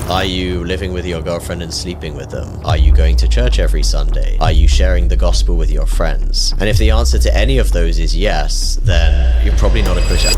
Are you living with your girlfriend and sleeping with them? Are you going to church every Sunday? Are you sharing the gospel with your friends? And if the answer to any of those is yes, then you're probably not a Christian.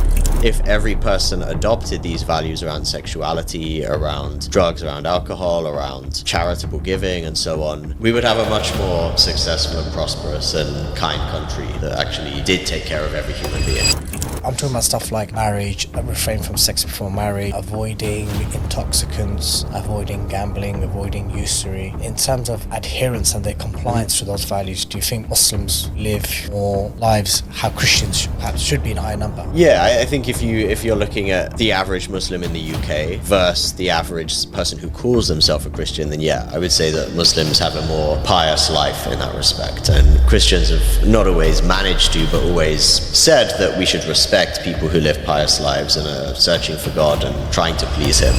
If every person adopted these values around sexuality, around drugs, around alcohol, around charitable giving and so on, we would have a much more successful and prosperous and kind country that actually did take care of every human being. I'm talking about stuff like marriage, refrain from sex before marriage, avoiding intoxicants, avoiding gambling, avoiding usury. In terms of adherence and their compliance to those values, do you think Muslims live more lives how Christians perhaps should be in a higher number? Yeah, I think if you're looking at the average Muslim in the UK versus the average person who calls themselves a Christian, then yeah, I would say that Muslims have a more pious life in that respect. And Christians have not always managed to, but always said that we should respect people who live pious lives and are searching for God and trying to please Him.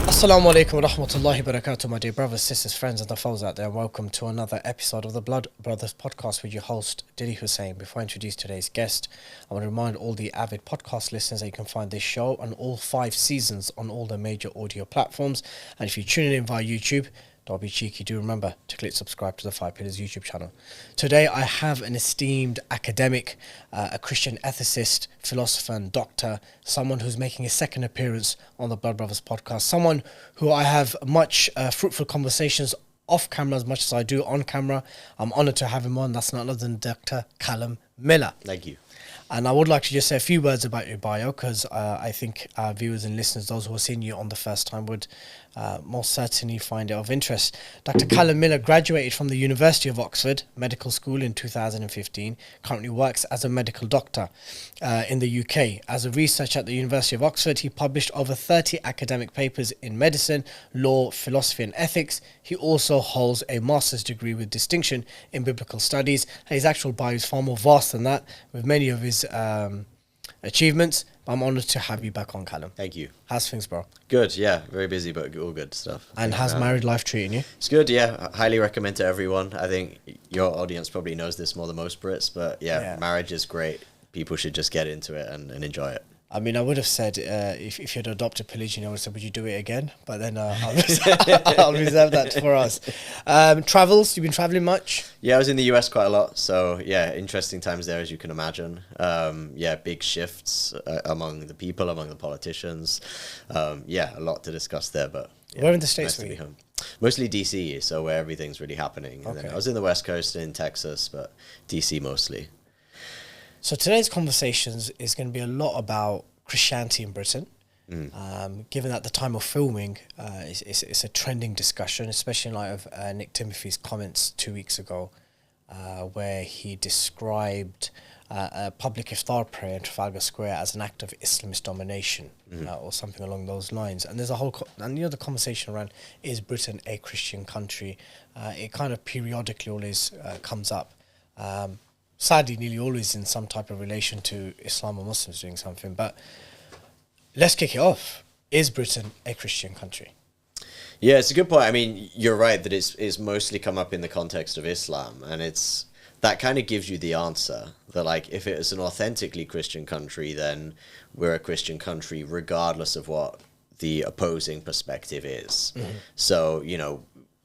Assalamu alaikum wa rahmatullahi wa barakatuh, my dear brothers, sisters, friends and the foes out there. Welcome to another episode of the Blood Brothers podcast with your host, Dilly Hussain. Before I introduce today's guest, I want to remind all the avid podcast listeners that you can find this show and all 5 seasons on all the major audio platforms. And if you're tuning in via YouTube, don't be cheeky, do remember to click subscribe to the 5 Pillars YouTube channel. Today I have an esteemed academic, a Christian ethicist, philosopher and doctor, someone who's making a second appearance on the Blood Brothers podcast, someone who I have much fruitful conversations off camera as much as I do on camera. I'm honoured to have him on. That's none other than Dr. Calum Miller. Thank you. And I would like to just say a few words about your bio, because I think our viewers and listeners, those who are seeing you on the first time, would most certainly find it of interest. Dr. Calum Miller graduated from the University of Oxford Medical School in 2015, currently works as a medical doctor in the UK. As a researcher at the University of Oxford, he published over 30 academic papers in medicine, law, philosophy and ethics. He also holds a master's degree with distinction in biblical studies. His actual bio is far more vast than that, with many of his achievements. But I'm honoured to have you back on, Calum. Thank you. How's things, bro? Good, yeah. Very busy, but all good stuff. And how's married life treating you? It's good, yeah. I highly recommend to everyone. I think your audience probably knows this more than most Brits, but yeah. Marriage is great. People should just get into it and enjoy it. I mean, I would have said, if you'd adopted polygyny, I would have said, would you do it again? But then I'll reserve that for us. Travels, you've been travelling much? Yeah, I was in the US quite a lot. So, yeah, interesting times there, as you can imagine. Big shifts among the people, among the politicians. A lot to discuss there. But yeah, where in the States nice were to you? be home. Mostly DC, so where everything's really happening. And then I was in the West Coast in Texas, but DC mostly. So today's conversations is going to be a lot about Christianity in Britain. Given at the time of filming, it's a trending discussion, especially in light of Nick Timothy's comments 2 weeks ago, where he described a public iftar prayer in Trafalgar Square as an act of Islamist domination, or something along those lines. And there's a whole, the conversation around, is Britain a Christian country? It kind of periodically always comes up. Sadly, nearly always in some type of relation to Islam or Muslims doing something. But let's kick it off. Is Britain a Christian country? Yeah, it's a good point. I mean, you're right that it's mostly come up in the context of Islam, and that kind of gives you the answer. That, like, if it is an authentically Christian country, then we're a Christian country regardless of what the opposing perspective is. So,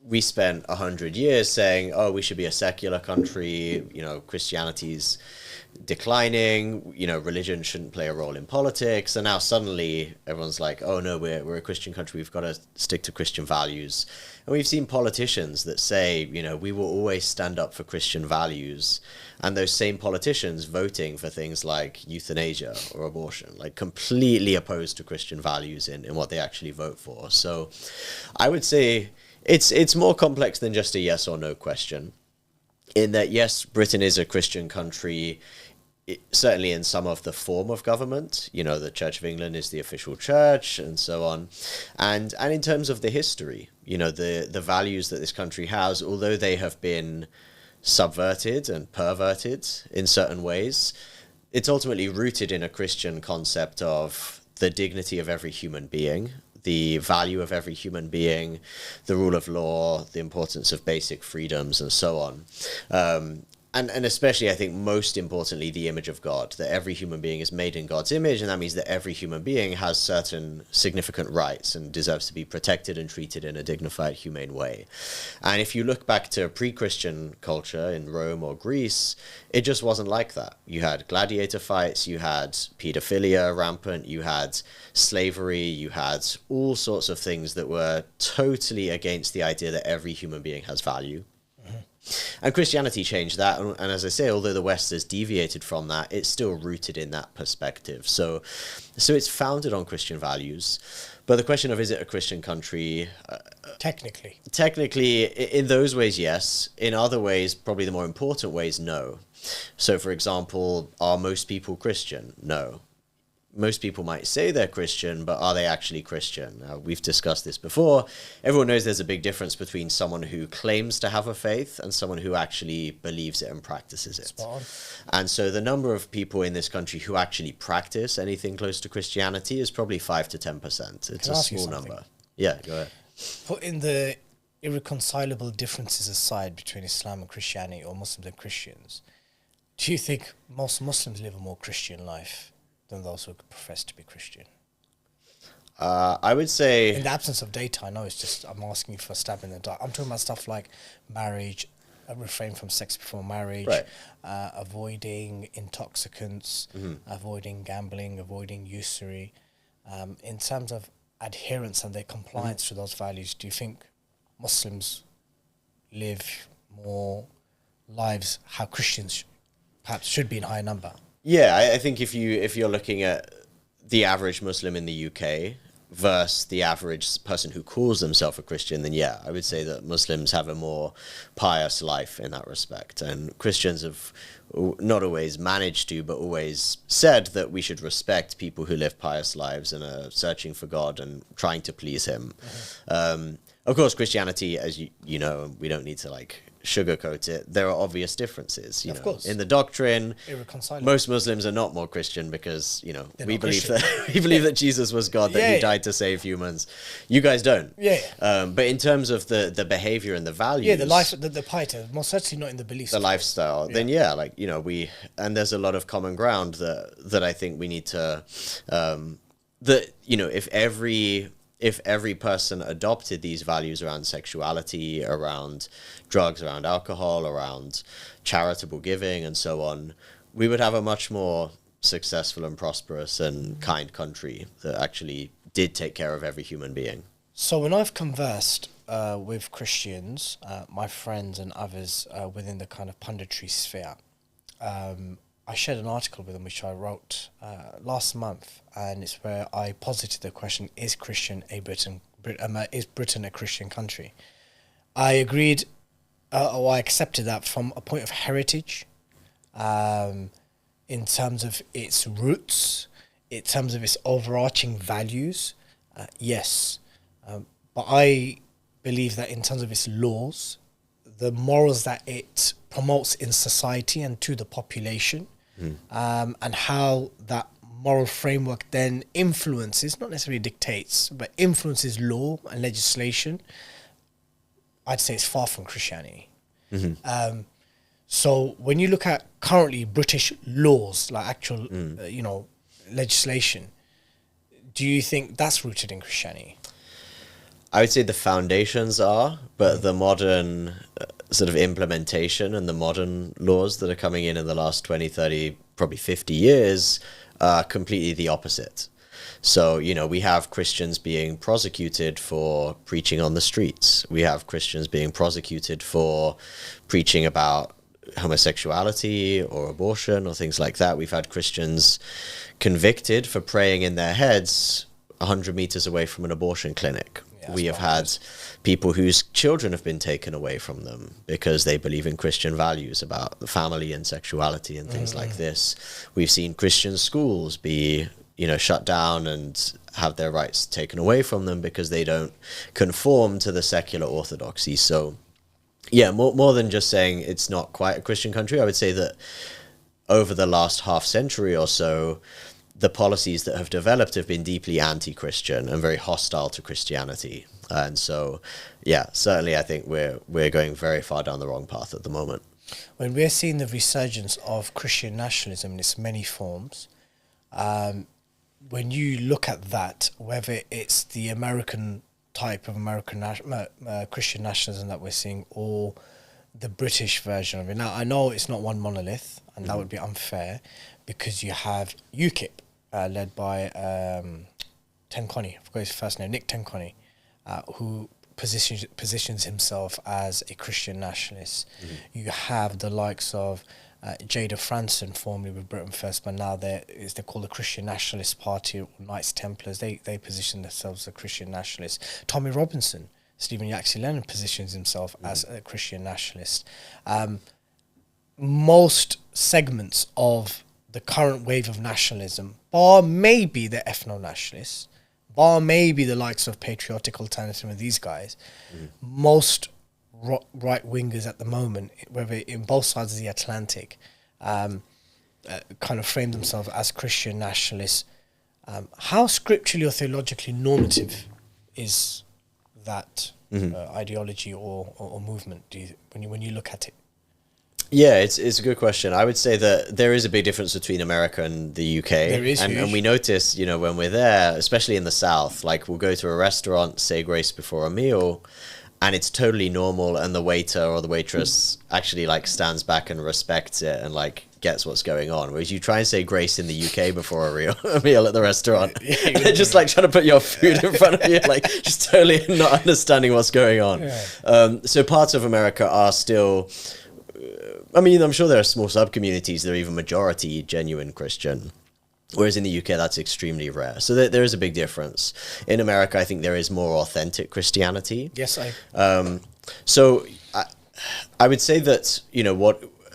we spent 100 years saying, oh, we should be a secular country, Christianity's declining, religion shouldn't play a role in politics. And now suddenly everyone's like, oh no, we're a Christian country, we've got to stick to Christian values. And we've seen politicians that say, we will always stand up for Christian values. And those same politicians voting for things like euthanasia or abortion, like completely opposed to Christian values in what they actually vote for. So I would say it's more complex than just a yes or no question, in that, yes, Britain is a Christian country, certainly in some of the form of government. The Church of England is the official church and so on. And in terms of the history, the values that this country has, although they have been subverted and perverted in certain ways, it's ultimately rooted in a Christian concept of the dignity of every human being, the value of every human being, the rule of law, the importance of basic freedoms, and so on. and especially, I think, most importantly, the image of God, that every human being is made in God's image, and that means that every human being has certain significant rights and deserves to be protected and treated in a dignified, humane way. And if you look back to pre-Christian culture in Rome or Greece, it just wasn't like that. You had gladiator fights, you had pedophilia rampant, you had slavery, you had all sorts of things that were totally against the idea that every human being has value. And Christianity changed that, and as I say, although the West has deviated from that, it's still rooted in that perspective. So it's founded on Christian values. But the question of, is it a Christian country? Technically, in those ways, yes. In other ways, probably the more important ways, no. So, for example, are most people Christian? No. Most people might say they're Christian, but are they actually Christian? We've discussed this before. Everyone knows there's a big difference between someone who claims to have a faith and someone who actually believes it and practices it. Spot on. And so the number of people in this country who actually practice anything close to Christianity is probably 5 to 10%. It's a small number. Yeah, go ahead. Putting the irreconcilable differences aside between Islam and Christianity, or Muslims and Christians, do you think most Muslims live a more Christian life than those who profess to be Christian? I would say, in the absence of data, I know it's just, I'm asking you for a stab in the dark. I'm talking about stuff like marriage, refrain from sex before marriage, right. Avoiding intoxicants, avoiding gambling, avoiding usury. In terms of adherence and their compliance to those values, do you think Muslims live more lives how Christians perhaps should be in higher number? Yeah, I think if you're looking at the average Muslim in the UK versus the average person who calls themselves a Christian, then yeah, I would say that Muslims have a more pious life in that respect. And Christians have not always managed to, but always said that we should respect people who live pious lives and are searching for God and trying to please him. Of course, Christianity, as you know, we don't need to sugarcoat it, there are obvious differences. You know, in the doctrine, most Muslims are not more Christian because we believe that Jesus was God, that he died to save humans. You guys don't. But in terms of the behavior and the values, the life, the piety, most certainly not in the beliefs, the lifestyle. Then we, and there's a lot of common ground that I think we need to if every person adopted these values around sexuality, around drugs, around alcohol, around charitable giving, and so on, we would have a much more successful and prosperous and kind country that actually did take care of every human being. So when I've conversed with Christians, my friends and others within the kind of punditry sphere, I shared an article with them which I wrote last month, and it's where I posited the question: is Britain a Christian country? I agreed, or I accepted that from a point of heritage, in terms of its roots, in terms of its overarching values. Yes, but I believe that in terms of its laws, the morals that it promotes in society and to the population, and how that moral framework then influences, not necessarily dictates, but influences law and legislation, I'd say it's far from Christianity. So when you look at currently British laws, like actual, legislation, do you think that's rooted in Christianity? I would say the foundations are, but the modern sort of implementation and the modern laws that are coming in the last 20, 30, probably 50 years are completely the opposite. So, we have Christians being prosecuted for preaching on the streets. We have Christians being prosecuted for preaching about homosexuality or abortion or things like that. We've had Christians convicted for praying in their heads 100 meters away from an abortion clinic. We have had people whose children have been taken away from them because they believe in Christian values about the family and sexuality and things like this. We've seen Christian schools be, shut down and have their rights taken away from them because they don't conform to the secular orthodoxy. So, yeah, more than just saying it's not quite a Christian country, I would say that over the last half century or so, the policies that have developed have been deeply anti-Christian and very hostile to Christianity. And so, yeah, certainly I think we're going very far down the wrong path at the moment. When we're seeing the resurgence of Christian nationalism in its many forms, when you look at that, whether it's the American type of Christian nationalism that we're seeing, or the British version of it. Now, I know it's not one monolith, and that would be unfair, because you have UKIP, led by Tenkoni, I forgot his first name, Nick Tenkoni, who positions himself as a Christian nationalist. You have the likes of Jada Franson, formerly with Britain First, but now they're called the Christian Nationalist Party, or Knights Templars. They position themselves as Christian nationalists. Tommy Robinson, Stephen Yaxley Lennon, positions himself as a Christian nationalist. Most segments of the current wave of nationalism, bar maybe the ethno-nationalists, bar maybe the likes of Patriotic Alternative and these guys, most right-wingers at the moment, whether in both sides of the Atlantic, kind of frame themselves as Christian nationalists. How scripturally or theologically normative is that ideology or movement, when you look at it? Yeah, it's a good question. I would say that there is a big difference between America and the UK. There is, and we notice, when we're there, especially in the South, like we'll go to a restaurant, say grace before a meal, and it's totally normal, and the waiter or the waitress actually like stands back and respects it and like gets what's going on. Whereas you try and say grace in the UK before a meal at the restaurant, and they're just like trying to put your food in front of you, like just totally not understanding what's going on. Yeah. So parts of America are still, I'm sure there are small sub-communities that are even majority genuine Christian. Whereas in the UK, that's extremely rare. So there is a big difference. In America, I think there is more authentic Christianity. Yes, So I would say that,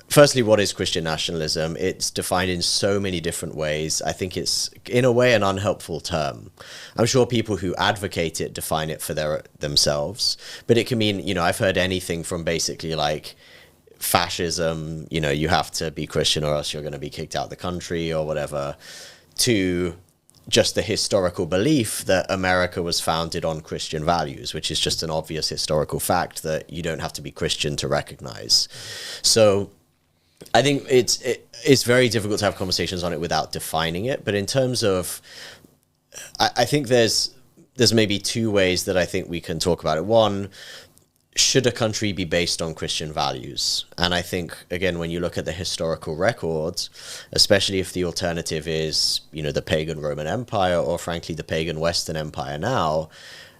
firstly, what is Christian nationalism? It's defined in so many different ways. I think it's, in a way, an unhelpful term. I'm sure people who advocate it define it for themselves. But it can mean, I've heard anything from basically like fascism, you have to be Christian or else you're going to be kicked out of the country or whatever, to just the historical belief that America was founded on Christian values, which is just an obvious historical fact that you don't have to be Christian to recognize. So I think it's very difficult to have conversations on it without defining it. But in terms of, I think there's maybe two ways that I think we can talk about it. One, should a country be based on Christian values? And I think, again, when you look at the historical records, especially if the alternative is, the pagan Roman Empire or, frankly, the pagan Western Empire now,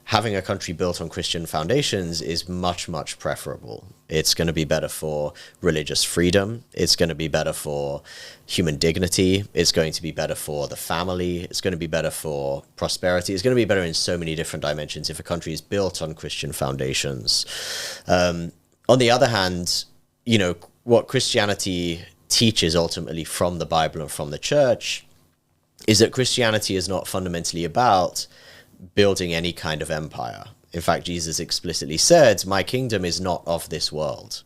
having a country built on Christian foundations is much, much preferable. It's going to be better for religious freedom. It's going to be better for human dignity. It's going to be better for the family. It's going to be better for prosperity. It's going to be better in so many different dimensions if a country is built on Christian foundations. On the other hand, what Christianity teaches ultimately from the Bible and from the church is that Christianity is not fundamentally about building any kind of empire. In fact, Jesus explicitly said, "My kingdom is not of this world."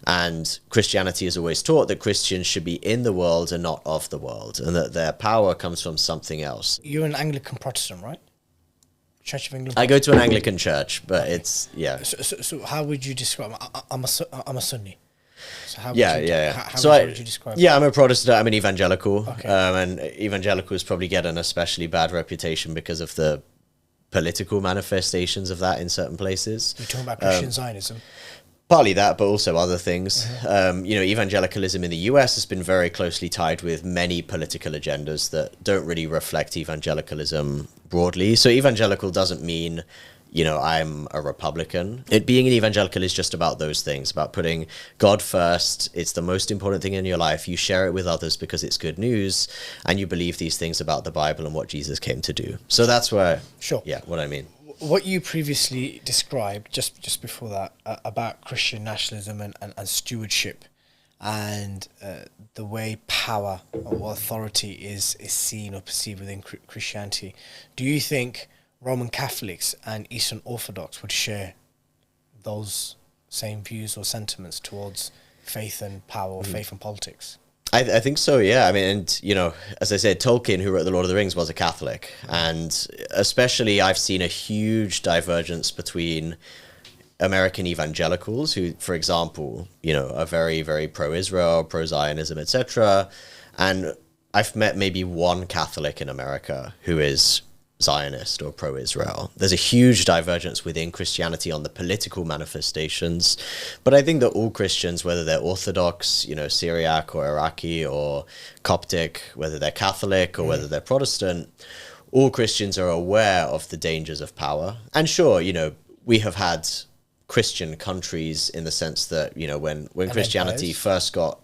And Christianity has always taught that Christians should be in the world and not of the world, and that their power comes from something else. You're an Anglican Protestant, right? Church of England. I go to an Anglican church, but it's, yeah. So how would you describe? I'm a Sunni. So how would you describe? Yeah, I'm a Protestant. I'm an evangelical. Okay. And evangelicals probably get an especially bad reputation because of the political manifestations of that in certain places. You're talking about Christian Zionism. Partly that, but also other things. Evangelicalism in the US has been very closely tied with many political agendas that don't really reflect evangelicalism broadly. So evangelical doesn't mean, I'm a Republican. Being an evangelical is just about those things, about putting God first. It's the most important thing in your life. You share it with others because it's good news, and you believe these things about the Bible and what Jesus came to do. So that's where, what I mean. What you previously described, just before that, about Christian nationalism and stewardship, and the way power or authority is seen or perceived within Christianity, do you think Roman Catholics and Eastern Orthodox would share those same views or sentiments towards faith and power or faith and politics? I think so, yeah. I mean, and, as I said, Tolkien, who wrote The Lord of the Rings, was a Catholic. And especially I've seen a huge divergence between American evangelicals who, for example, you know, are very, very pro-Israel, pro-Zionism, etc. And I've met maybe one Catholic in America who is Zionist or pro-Israel. There's a huge divergence within Christianity on the political manifestations, but I think that all Christians, whether they're Orthodox, you know, Syriac or Iraqi or Coptic, whether they're Catholic or whether they're Protestant, all Christians are aware of the dangers of power. And sure, you know, we have had Christian countries in the sense that, you know, when Christianity first got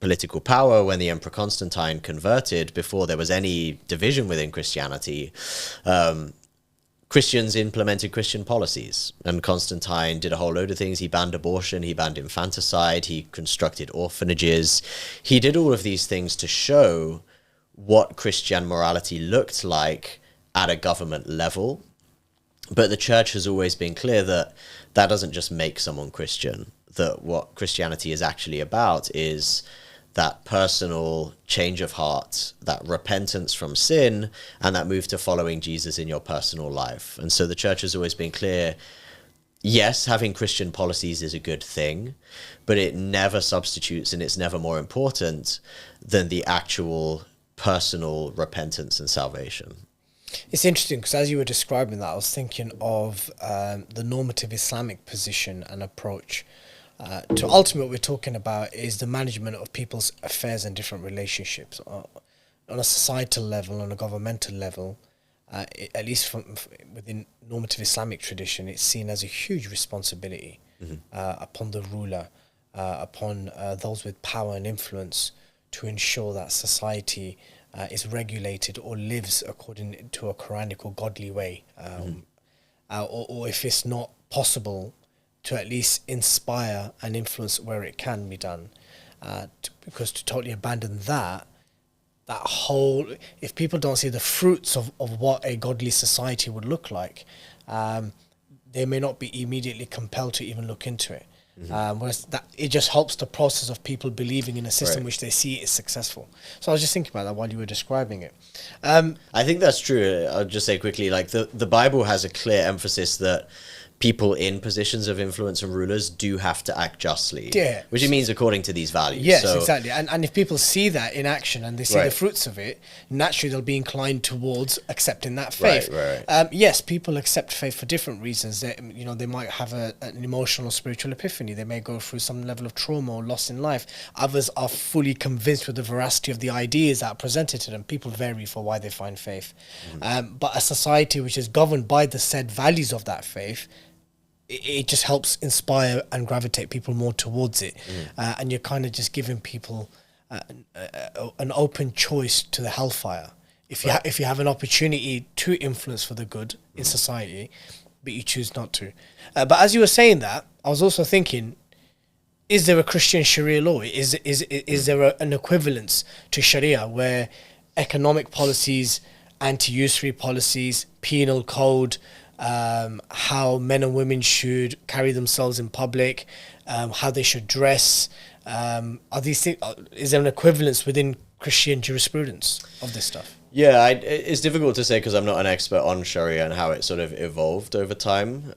political power, when the Emperor Constantine converted, before there was any division within Christianity, Christians implemented Christian policies, and Constantine did a whole load of things. He banned abortion, he banned infanticide, he constructed orphanages. He did all of these things to show what Christian morality looked like at a government level. But the church has always been clear that that doesn't just make someone Christian, that what Christianity is actually about is that personal change of heart, that repentance from sin, and that move to following Jesus in your personal life. And so the church has always been clear, yes, having Christian policies is a good thing, but it never substitutes and it's never more important than the actual personal repentance and salvation. It's interesting because as you were describing that, I was thinking of the normative Islamic position and approach. To ultimately what we're talking about is the management of people's affairs and different relationships on a societal level, on a governmental level. At least within normative Islamic tradition, it's seen as a huge responsibility upon the ruler, upon those with power and influence, to ensure that society is regulated or lives according to a Quranic or godly way, or if it's not possible, to at least inspire and influence where it can be done. Because to totally abandon that whole, if people don't see the fruits of what a godly society would look like, they may not be immediately compelled to even look into it. Whereas that it just helps the process of people believing in a system which they see is successful. So I was just thinking about that while you were describing it. I think that's true. I'll just say quickly, like the Bible has a clear emphasis that people in positions of influence and rulers do have to act justly, which it means according to these values. Yes, so, exactly. And if people see that in action and they see the fruits of it, naturally they'll be inclined towards accepting that faith. Yes, people accept faith for different reasons. They, you know, they might have an emotional or spiritual epiphany. They may go through some level of trauma or loss in life. Others are fully convinced with the veracity of the ideas that are presented to them. People vary for why they find faith. But a society which is governed by the said values of that faith, it just helps inspire and gravitate people more towards it. And you're kind of just giving people an open choice to the hellfire. If you have an opportunity to influence for the good in society, but you choose not to. But as you were saying that, I was also thinking, is there a Christian Sharia law? Is there an equivalence to Sharia where economic policies, anti-usury policies, penal code, how men and women should carry themselves in public, how they should dress, are these things, is there an equivalence within Christian jurisprudence of this stuff? Yeah, it's difficult to say because I'm not an expert on Sharia and how it sort of evolved over time.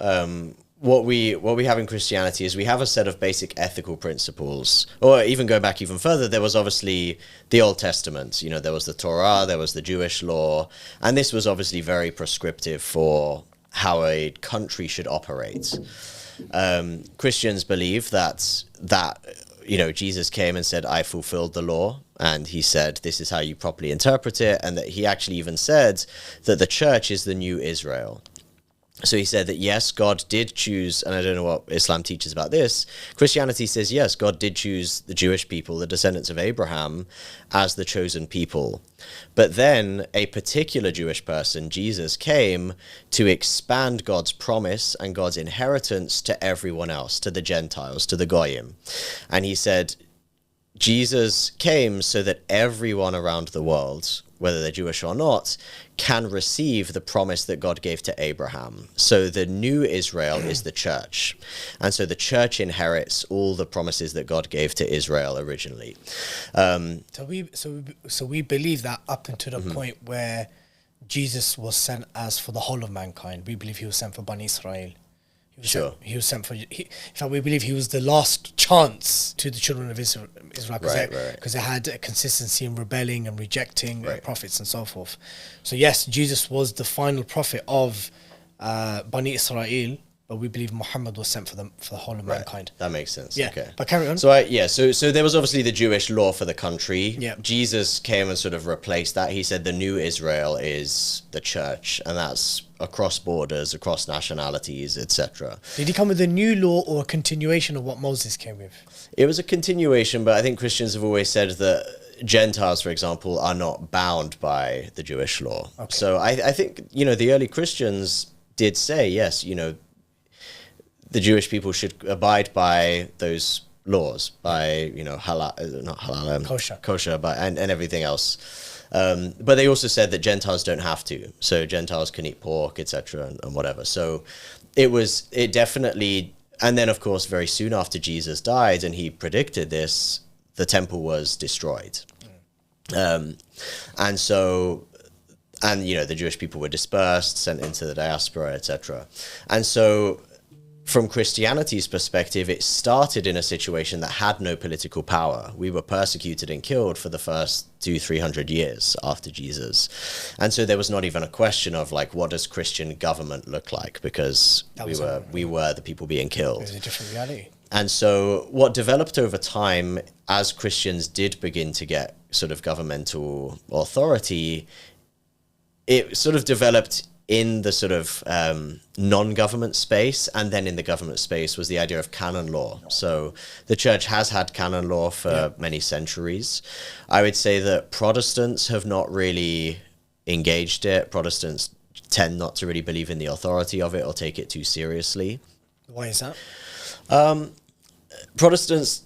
What we have in Christianity is we have a set of basic ethical principles, or even go back even further, there was obviously the Old Testament. You know, there was the Torah, there was the Jewish law, and this was obviously very prescriptive for how a country should operate. Christians believe that you know, Jesus came and said, I fulfilled the law, and he said, this is how you properly interpret it, and that he actually even said that the church is the new Israel. So he said that, yes, God did choose, and I don't know what Islam teaches about this. Christianity says, yes, God did choose the Jewish people, the descendants of Abraham, as the chosen people. But then a particular Jewish person, Jesus, came to expand God's promise and God's inheritance to everyone else, to the Gentiles, to the Goyim. And he said, Jesus came so that everyone around the world, whether they're Jewish or not, can receive the promise that God gave to Abraham. So the new Israel is the church. And so the church inherits all the promises that God gave to Israel originally. So we believe that up until the point where Jesus was sent as for the whole of mankind. We believe he was sent for Bani Israel. He Sure. He was sent for. In fact, we believe he was the last chance to the children of Israel because they had a consistency in rebelling and rejecting prophets and so forth. So yes, Jesus was the final prophet of Bani Israel, but we believe Muhammad was sent for the whole of mankind. That makes sense. Yeah. Okay. But carry on. So there was obviously the Jewish law for the country. Yeah. Jesus came and sort of replaced that. He said the new Israel is the church, and that's across borders, across nationalities, etc. Did he come with a new law or a continuation of what Moses came with? It was a continuation, but I think Christians have always said that Gentiles, for example, are not bound by the Jewish law. Okay. So I think, the early Christians did say, yes, the Jewish people should abide by those laws, by kosher, and everything else. But they also said that Gentiles don't have to. So Gentiles can eat pork, etc., and whatever. So it definitely, and then of course very soon after Jesus died, and he predicted this, the temple was destroyed, and the Jewish people were dispersed, sent into the diaspora, etc. And so, from Christianity's perspective, it started in a situation that had no political power. We were persecuted and killed for the first 200-300 years after Jesus. And so there was not even a question of what does Christian government look like? Because we were the people being killed. It was a different reality. And so what developed over time as Christians did begin to get sort of governmental authority, it sort of developed in the sort of non-government space, and then in the government space was the idea of canon law. So the church has had canon law for many centuries. I would say that Protestants have not really engaged it. Protestants tend not to really believe in the authority of it or take it too seriously. Why is that? Protestants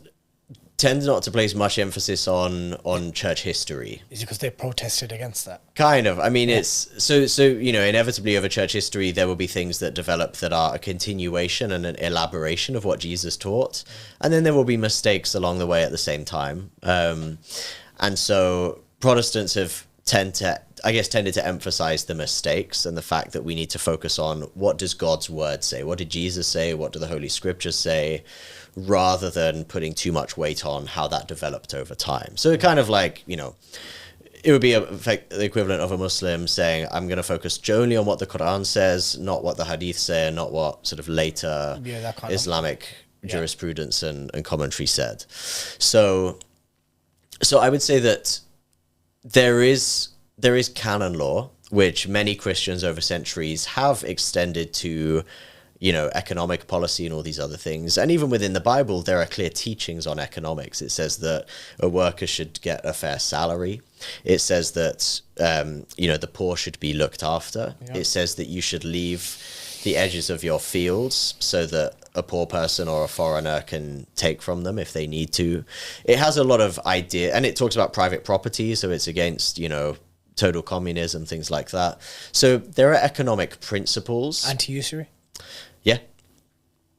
tend not to place much emphasis on church history. Is it because they protested against that? Kind of. I mean, it's so inevitably over church history there will be things that develop that are a continuation and an elaboration of what Jesus taught, and then there will be mistakes along the way at the same time. And so Protestants have tended to emphasize the mistakes and the fact that we need to focus on what does God's word say, what did Jesus say, what do the Holy Scriptures say, rather than putting too much weight on how that developed over time. So kind of it would be the equivalent of a Muslim saying, I'm going to focus only on what the Quran says, not what the Hadith say, and not what sort of later Islamic jurisprudence and commentary said. So I would say that there is canon law, which many Christians over centuries have extended to, economic policy and all these other things. And even within the Bible, there are clear teachings on economics. It says that a worker should get a fair salary. It says that, the poor should be looked after. Yeah. It says that you should leave the edges of your fields so that a poor person or a foreigner can take from them if they need to. It has a lot of idea, and it talks about private property, so it's against, total communism, things like that. So there are economic principles. Anti-usury?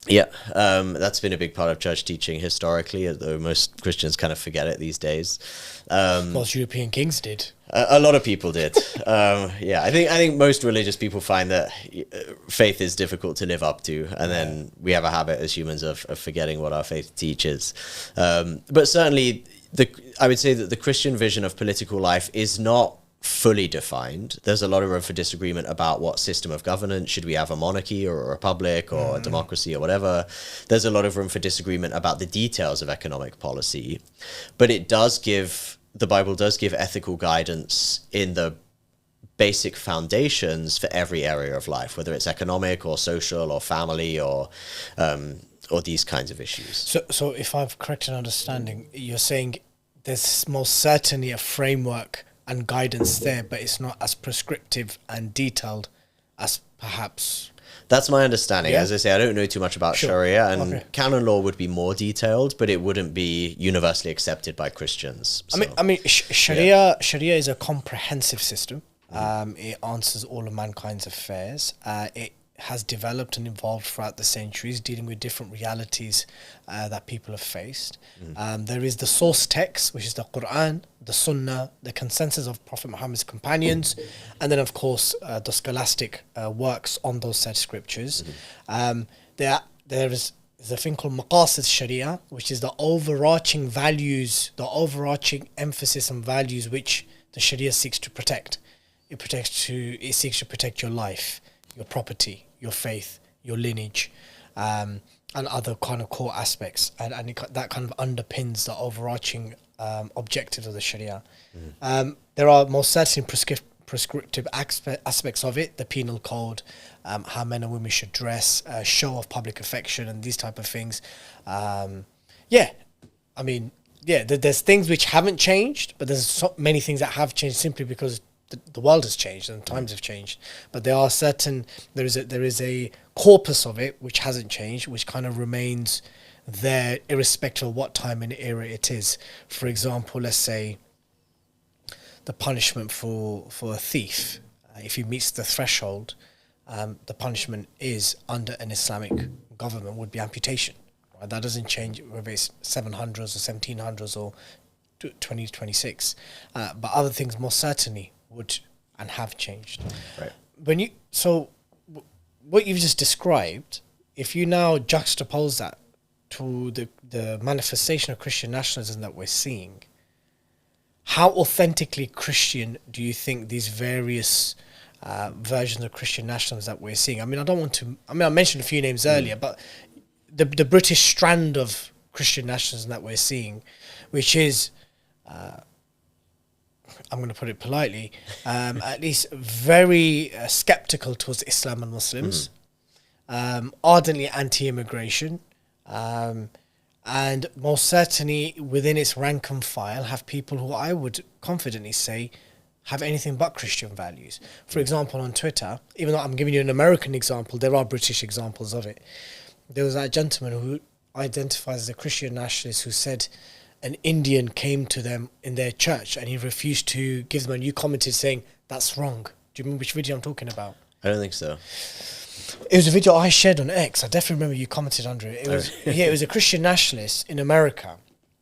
Yeah, that's been a big part of church teaching historically, although most Christians kind of forget it these days. Most European kings did. A lot of people did. I think most religious people find that faith is difficult to live up to, and then we have a habit as humans of forgetting what our faith teaches. But certainly, I would say that the Christian vision of political life is not fully defined. There's a lot of room for disagreement about what system of governance. Should we have a monarchy or a republic or a democracy or whatever? There's a lot of room for disagreement about the details of economic policy. But the Bible does give ethical guidance in the basic foundations for every area of life, whether it's economic or social or family or these kinds of issues. So if I've correct in understanding, you're saying there's most certainly a framework and guidance there, but it's not as prescriptive and detailed as perhaps... That's my understanding. As I say, I don't know too much about Sharia, and canon law would be more detailed, but it wouldn't be universally accepted by Christians. So. I mean, Sharia is a comprehensive system. It answers all of mankind's affairs. It has developed and evolved throughout the centuries, dealing with different realities that people have faced. There is the source text, which is the Quran, the Sunnah, the consensus of Prophet Muhammad's companions, and then, of course, the scholastic works on those said scriptures. there's a thing called maqasid Sharia, which is the overarching values, the overarching emphasis on values which the Sharia seeks to protect. It seeks to protect your life, your property, your faith, your lineage, and other kind of core aspects, and that kind of underpins the overarching objectives of the Sharia. There are most certainly prescriptive aspects of it, the penal code, how men and women should dress, show of public affection, and these type of things. There's things which haven't changed, but there's so many things that have changed simply because the world has changed and times have changed. But there is a corpus of it which hasn't changed, which kind of remains there irrespective of what time and era it is. For example, let's say the punishment for a thief, if he meets the threshold, the punishment is under an Islamic government would be amputation. Right? That doesn't change whether it's 700s or 1700s or 2026. But other things most certainly would and have changed. Right. What you've just described, if you now juxtapose that to the manifestation of Christian nationalism that we're seeing, how authentically Christian do you think these various versions of Christian nationalism that we're seeing? I mentioned a few names earlier, but the British strand of Christian nationalism that we're seeing, which is, I'm going to put it politely, at least very skeptical towards Islam and Muslims, ardently anti-immigration, and most certainly within its rank and file have people who I would confidently say have anything but Christian values. For example, on Twitter, even though I'm giving you an American example, there are British examples of it. There was that gentleman who identifies as a Christian nationalist who said an Indian came to them in their church and he refused to give them, and you commented saying, that's wrong. Do you remember which video I'm talking about? I don't think so. It was a video I shared on X. I definitely remember you commented under it. It was a Christian nationalist in America,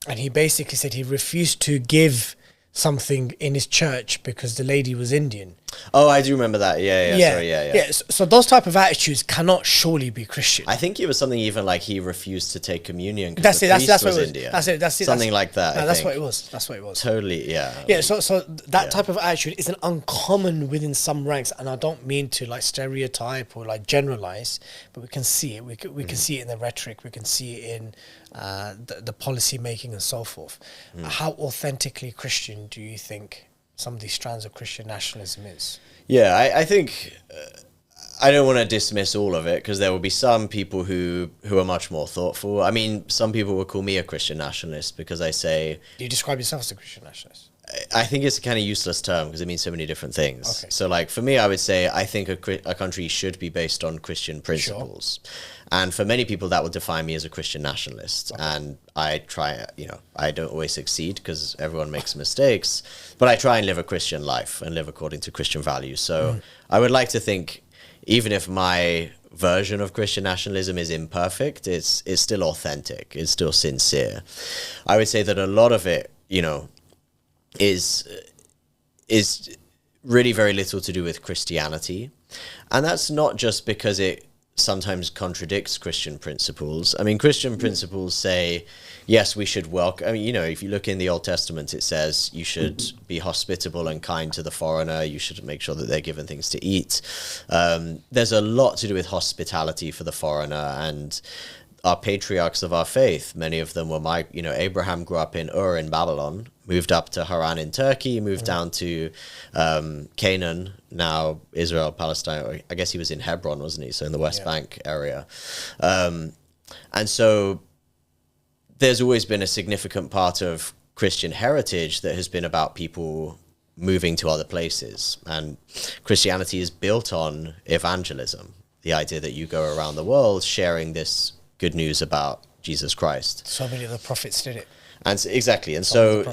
and he basically said he refused to give something in his church because the lady was Indian. Oh, I do remember that. Yeah. So those type of attitudes cannot surely be Christian. I think it was something even like he refused to take communion That's because it. That's was what it was. India. That's it. Something like that. No, that's what it was. That's what it was. Totally. Yeah. Yeah. So that type of attitude isn't uncommon within some ranks, and I don't mean to like stereotype or like generalize, but we can see it. We can see it in the rhetoric. We can see it in the policy making and so forth. How authentically Christian do you think some of these strands of Christian nationalism is? Yeah, I think I don't want to dismiss all of it because there will be some people who are much more thoughtful. I mean, some people will call me a Christian nationalist because I say... Do you describe yourself as a Christian nationalist? I think it's a kind of useless term because it means so many different things. Okay. So like for me, I would say I think a country should be based on Christian principles. Sure. And for many people, that would define me as a Christian nationalist. Okay. And I try, I don't always succeed because everyone makes mistakes, but I try and live a Christian life and live according to Christian values. So I would like to think, even if my version of Christian nationalism is imperfect, it's still authentic, it's still sincere. I would say that a lot of it, is really very little to do with Christianity. And that's not just because it sometimes contradicts Christian principles. I mean, Christian principles say, yes, we should welcome. I mean, if you look in the Old Testament, it says you should be hospitable and kind to the foreigner. You should make sure that they're given things to eat. There's a lot to do with hospitality for the foreigner, and our patriarchs of our faith, many of them were Abraham grew up in Ur in Babylon, moved up to Haran in Turkey, moved down to Canaan, now Israel, Palestine. I guess he was in Hebron, wasn't he? So in the West Bank area. And so there's always been a significant part of Christian heritage that has been about people moving to other places. And Christianity is built on evangelism, the idea that you go around the world sharing this good news about Jesus Christ. So many of the prophets did it. And exactly. And so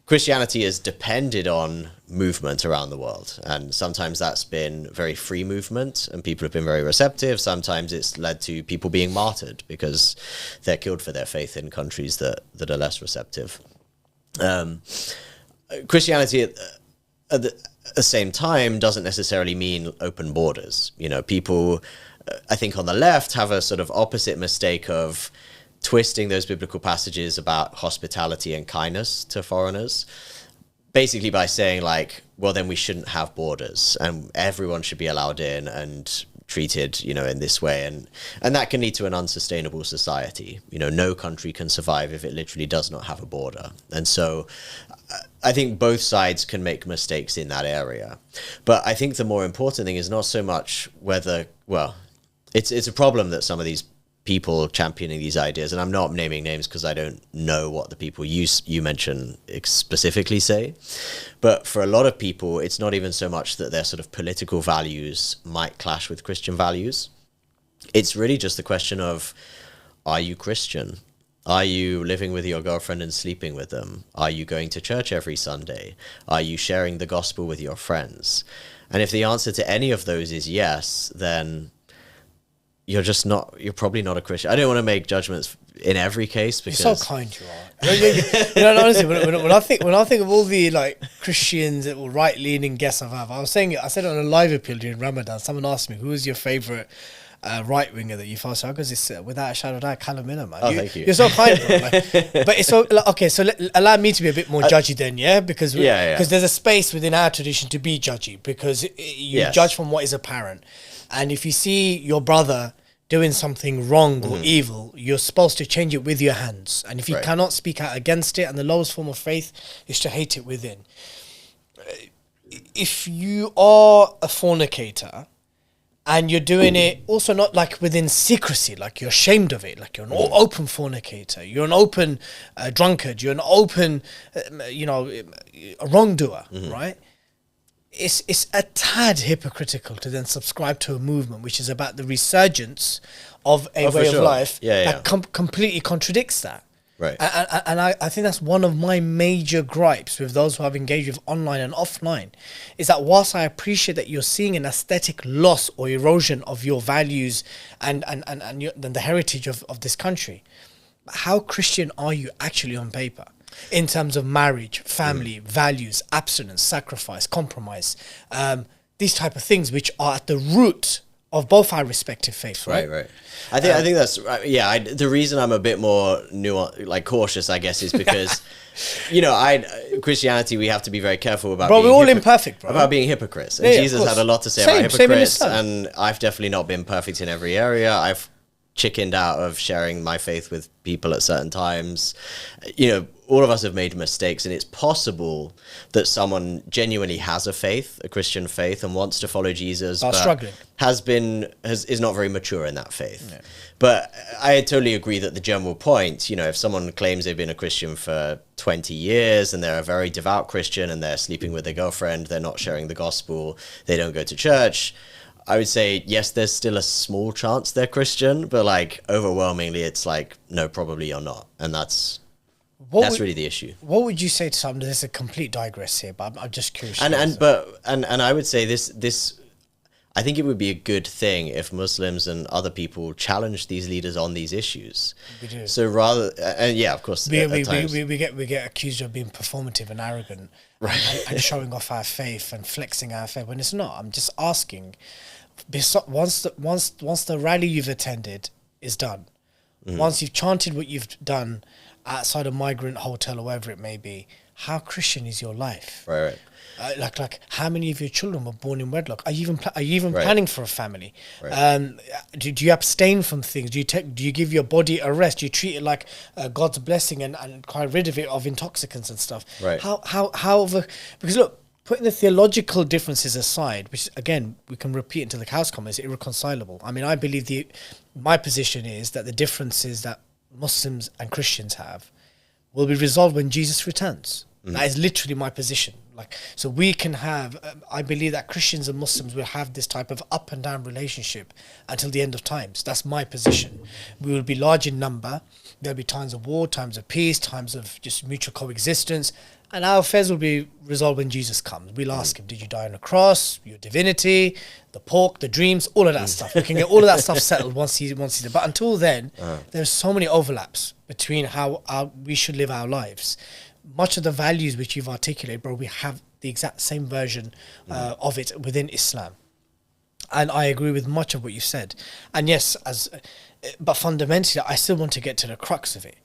Christianity has depended on movement around the world. And sometimes that's been very free movement and people have been very receptive. Sometimes it's led to people being martyred because they're killed for their faith in countries that are less receptive. Christianity at the same time doesn't necessarily mean open borders. People I think on the left have a sort of opposite mistake of twisting those biblical passages about hospitality and kindness to foreigners, basically by saying like, well, then we shouldn't have borders and everyone should be allowed in and treated, in this way. And that can lead to an unsustainable society. No country can survive if it literally does not have a border. And so I think both sides can make mistakes in that area. But I think the more important thing is not so much whether, well, it's a problem that some of these people championing these ideas, and I'm not naming names because I don't know what the people you mention specifically say, but for a lot of people, it's not even so much that their sort of political values might clash with Christian values. It's really just the question of, are you Christian? Are you living with your girlfriend and sleeping with them? Are you going to church every Sunday? Are you sharing the gospel with your friends? And if the answer to any of those is yes, then you're probably not a Christian. I don't want to make judgments in every case because you're so kind you are. Honestly, when I think of all the like Christians that were right-leaning guests I said it on a live appeal during Ramadan. Someone asked me, who is your favorite right-winger that you follow? So I goes, it's without a shadow of a doubt, Calum Miller, man. Thank you. You're so kind, bro. But it's so okay. So allow me to be a bit more judgy then, yeah, because there's a space within our tradition to be judgy because you judge from what is apparent. And if you see your brother doing something wrong or evil, you're supposed to change it with your hands. And if you cannot speak out against it, and the lowest form of faith is to hate it within. If you are a fornicator and you're doing it also not like within secrecy, like you're ashamed of it, like you're an open fornicator, you're an open drunkard, you're an open, a wrongdoer, right? It's a tad hypocritical to then subscribe to a movement which is about the resurgence of a way of life that completely contradicts that. Right. And I think that's one of my major gripes with those who have engaged with online and offline, is that whilst I appreciate that you're seeing an aesthetic loss or erosion of your values and the heritage of this country, how Christian are you actually on paper? In terms of marriage, family, values, abstinence, sacrifice, compromise, these type of things which are at the root of both our respective faiths, right? Right. I think that's the reason I'm a bit more cautious, I guess, is because Christianity, we have to be very careful about. Bro, we're all imperfect, bro. About being hypocrites, and Jesus had a lot to say about hypocrites, and I've definitely not been perfect in every area. I've chickened out of sharing my faith with people at certain times. All of us have made mistakes, and it's possible that someone genuinely has a faith, a Christian faith, and wants to follow Jesus, but struggling, is not very mature in that faith. Yeah. But I totally agree that the general point, if someone claims they've been a Christian for 20 years and they're a very devout Christian and they're sleeping with their girlfriend, they're not sharing the gospel, they don't go to church, I would say, yes, there's still a small chance they're Christian, but overwhelmingly it's no, probably you're not. And that's really the issue. What would you say to someone? There's a complete digress here, but I'm just curious. And I would say this, I think it would be a good thing if Muslims and other people challenge these leaders on these issues. We do. So rather, and of course, we get accused of being performative and arrogant, right, and showing off our faith and flexing our faith when it's not. I'm just asking. Once the rally you've attended is done, once you've chanted what you've done outside a migrant hotel or wherever it may be, how Christian is your life? Right. Like how many of your children were born in wedlock? Are you even planning for a family? Right. Do you abstain from things? Do you give your body a rest? Do you treat it like God's blessing and quite rid of it of intoxicants and stuff? Right. Because look, putting the theological differences aside, which again we can repeat until the cows come, is irreconcilable. I mean, I believe my position is that the differences that Muslims and Christians have will be resolved when Jesus returns. That is literally my position. So we can have, I believe that Christians and Muslims will have this type of up and down relationship until the end of times. That's my position. We will be large in number. There'll be times of war, times of peace, times of just mutual coexistence. And our affairs will be resolved when Jesus comes. We'll ask him, did you die on a cross? Your divinity, the pork, the dreams, all of that stuff. We can get all of that stuff settled once he's there. But until then, there's so many overlaps between how we should live our lives. Much of the values which you've articulated, bro, we have the exact same version of it within Islam. And I agree with much of what you said. And yes, but fundamentally, I still want to get to the crux of it.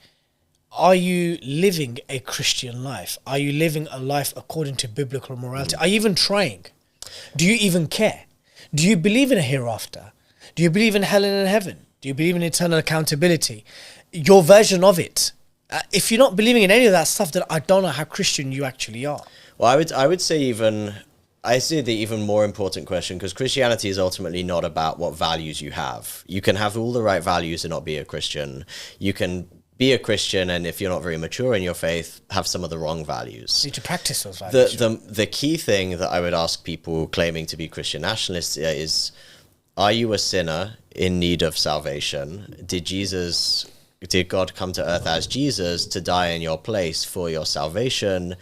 Are you living a Christian life? Are you living a life according to biblical morality? Are you even trying? Do you even care? Do you believe in a hereafter? Do you believe in hell and in heaven? Do you believe in eternal accountability? Your version of it. If you're not believing in any of that stuff, then I don't know how Christian you actually are. Well, I would say I see the even more important question, because Christianity is ultimately not about what values you have. You can have all the right values and not be a Christian. You can be a Christian, and if you're not very mature in your faith, have some of the wrong values. You need to practice those values. The key thing that I would ask people claiming to be Christian nationalists is, are you a sinner in need of salvation? Did God come to earth as Jesus to die in your place for your salvation?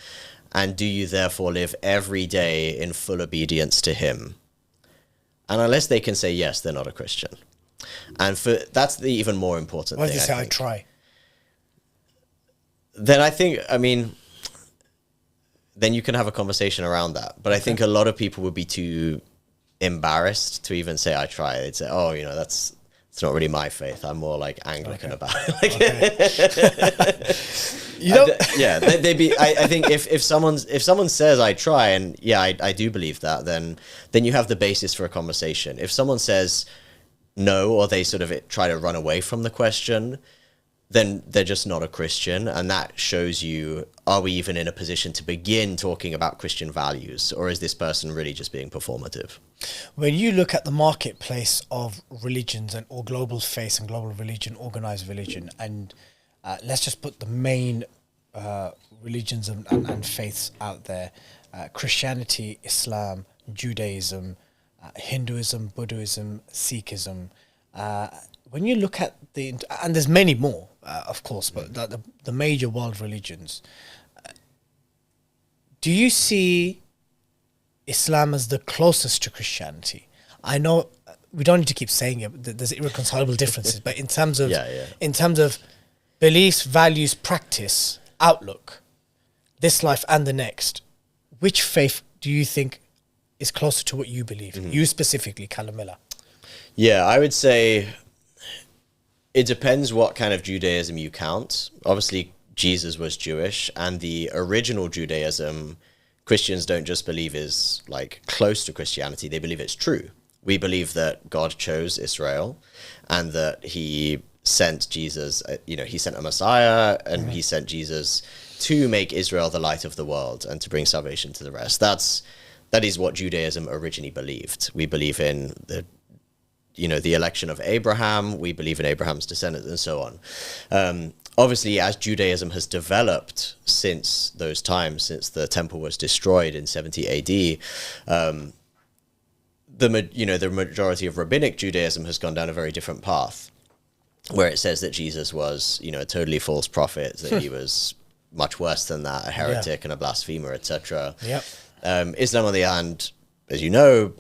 And do you therefore live every day in full obedience to him? And unless they can say yes, they're not a Christian. And that's the even more important thing. Why did they say, I try? Then then you can have a conversation around that. But I think a lot of people would be too embarrassed to even say, I try. They'd say, oh, it's not really my faith. I'm more like Anglican about it. They'd be. I think if someone says I try, and I do believe that, then you have the basis for a conversation. If someone says no, or they sort of try to run away from the question, then they're just not a Christian, and that shows you, are we even in a position to begin talking about Christian values, or is this person really just being performative? When you look at the marketplace of religions or global faith and global religion, organized religion, and let's just put the main religions and faiths out there, Christianity, Islam, Judaism, Hinduism, Buddhism, Sikhism, when you look at and there's many more, of course, but the major world religions, do you see Islam as the closest to Christianity? I know we don't need to keep saying it. There's irreconcilable differences, but in terms of beliefs, values, practice, outlook, this life and the next, which faith do you think is closer to what you believe? You specifically, Calum Miller. Yeah, I would say it depends what kind of Judaism you count. Obviously, Jesus was Jewish, and the original Judaism, Christians don't just believe is like close to Christianity, they believe it's true. We believe that God chose Israel, and that he sent Jesus, he sent a Messiah, and he sent Jesus to make Israel the light of the world and to bring salvation to the rest. That is what Judaism originally believed. We believe in the election of Abraham. We believe in Abraham's descendants, and so on. Obviously, as Judaism has developed since those times, since the temple was destroyed in 70 AD, the majority of rabbinic Judaism has gone down a very different path, where it says that Jesus was, a totally false prophet, that he was much worse than that, a heretic and a blasphemer, etc. Yep. Islam, on the other hand, as you know,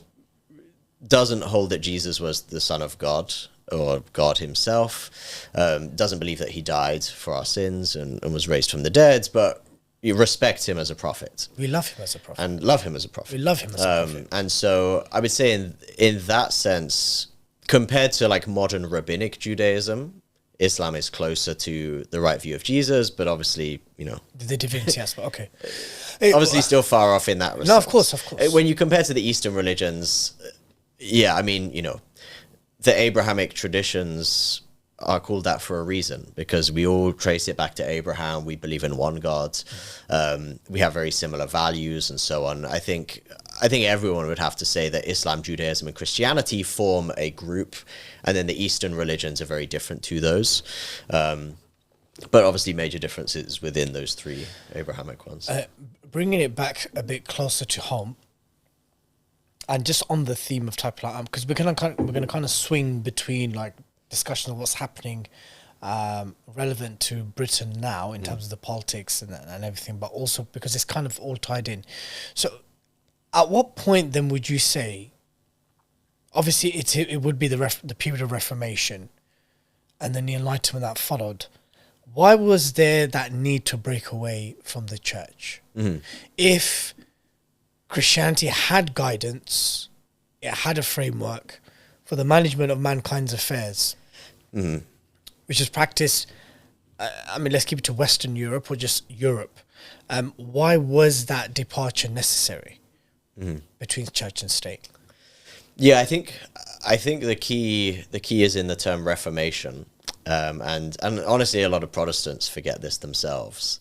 doesn't hold that Jesus was the Son of God or God himself, doesn't believe that he died for our sins and was raised from the dead, but you respect him as a prophet. We love him as a prophet. And love him as a prophet. We love him as a prophet. And so I would say in that sense, compared to like modern rabbinic Judaism, Islam is closer to the right view of Jesus, but obviously, the divinity aspect, okay. Obviously still far off in that respect. No, of course. When you compare to the Eastern religions, the Abrahamic traditions are called that for a reason, because we all trace it back to Abraham. We believe in one God. We have very similar values and so on. I think everyone would have to say that Islam, Judaism, and Christianity form a group, and then the Eastern religions are very different to those. But obviously major differences within those three Abrahamic ones. Bringing it back a bit closer to home, and just on the theme of type, because we're gonna kind of swing between like discussion of what's happening relevant to Britain now in terms of the politics and everything, but also because it's kind of all tied in. So at what point then would you say, obviously it would be the period of Reformation and then the Enlightenment that followed. Why was there that need to break away from the church? If Christianity had guidance it had a framework for the management of mankind's affairs, which is practiced. I mean, let's keep it to Western Europe or just Europe. Why was that departure necessary between church and state? Yeah, I think the key is in the term Reformation, and honestly, a lot of Protestants forget this themselves,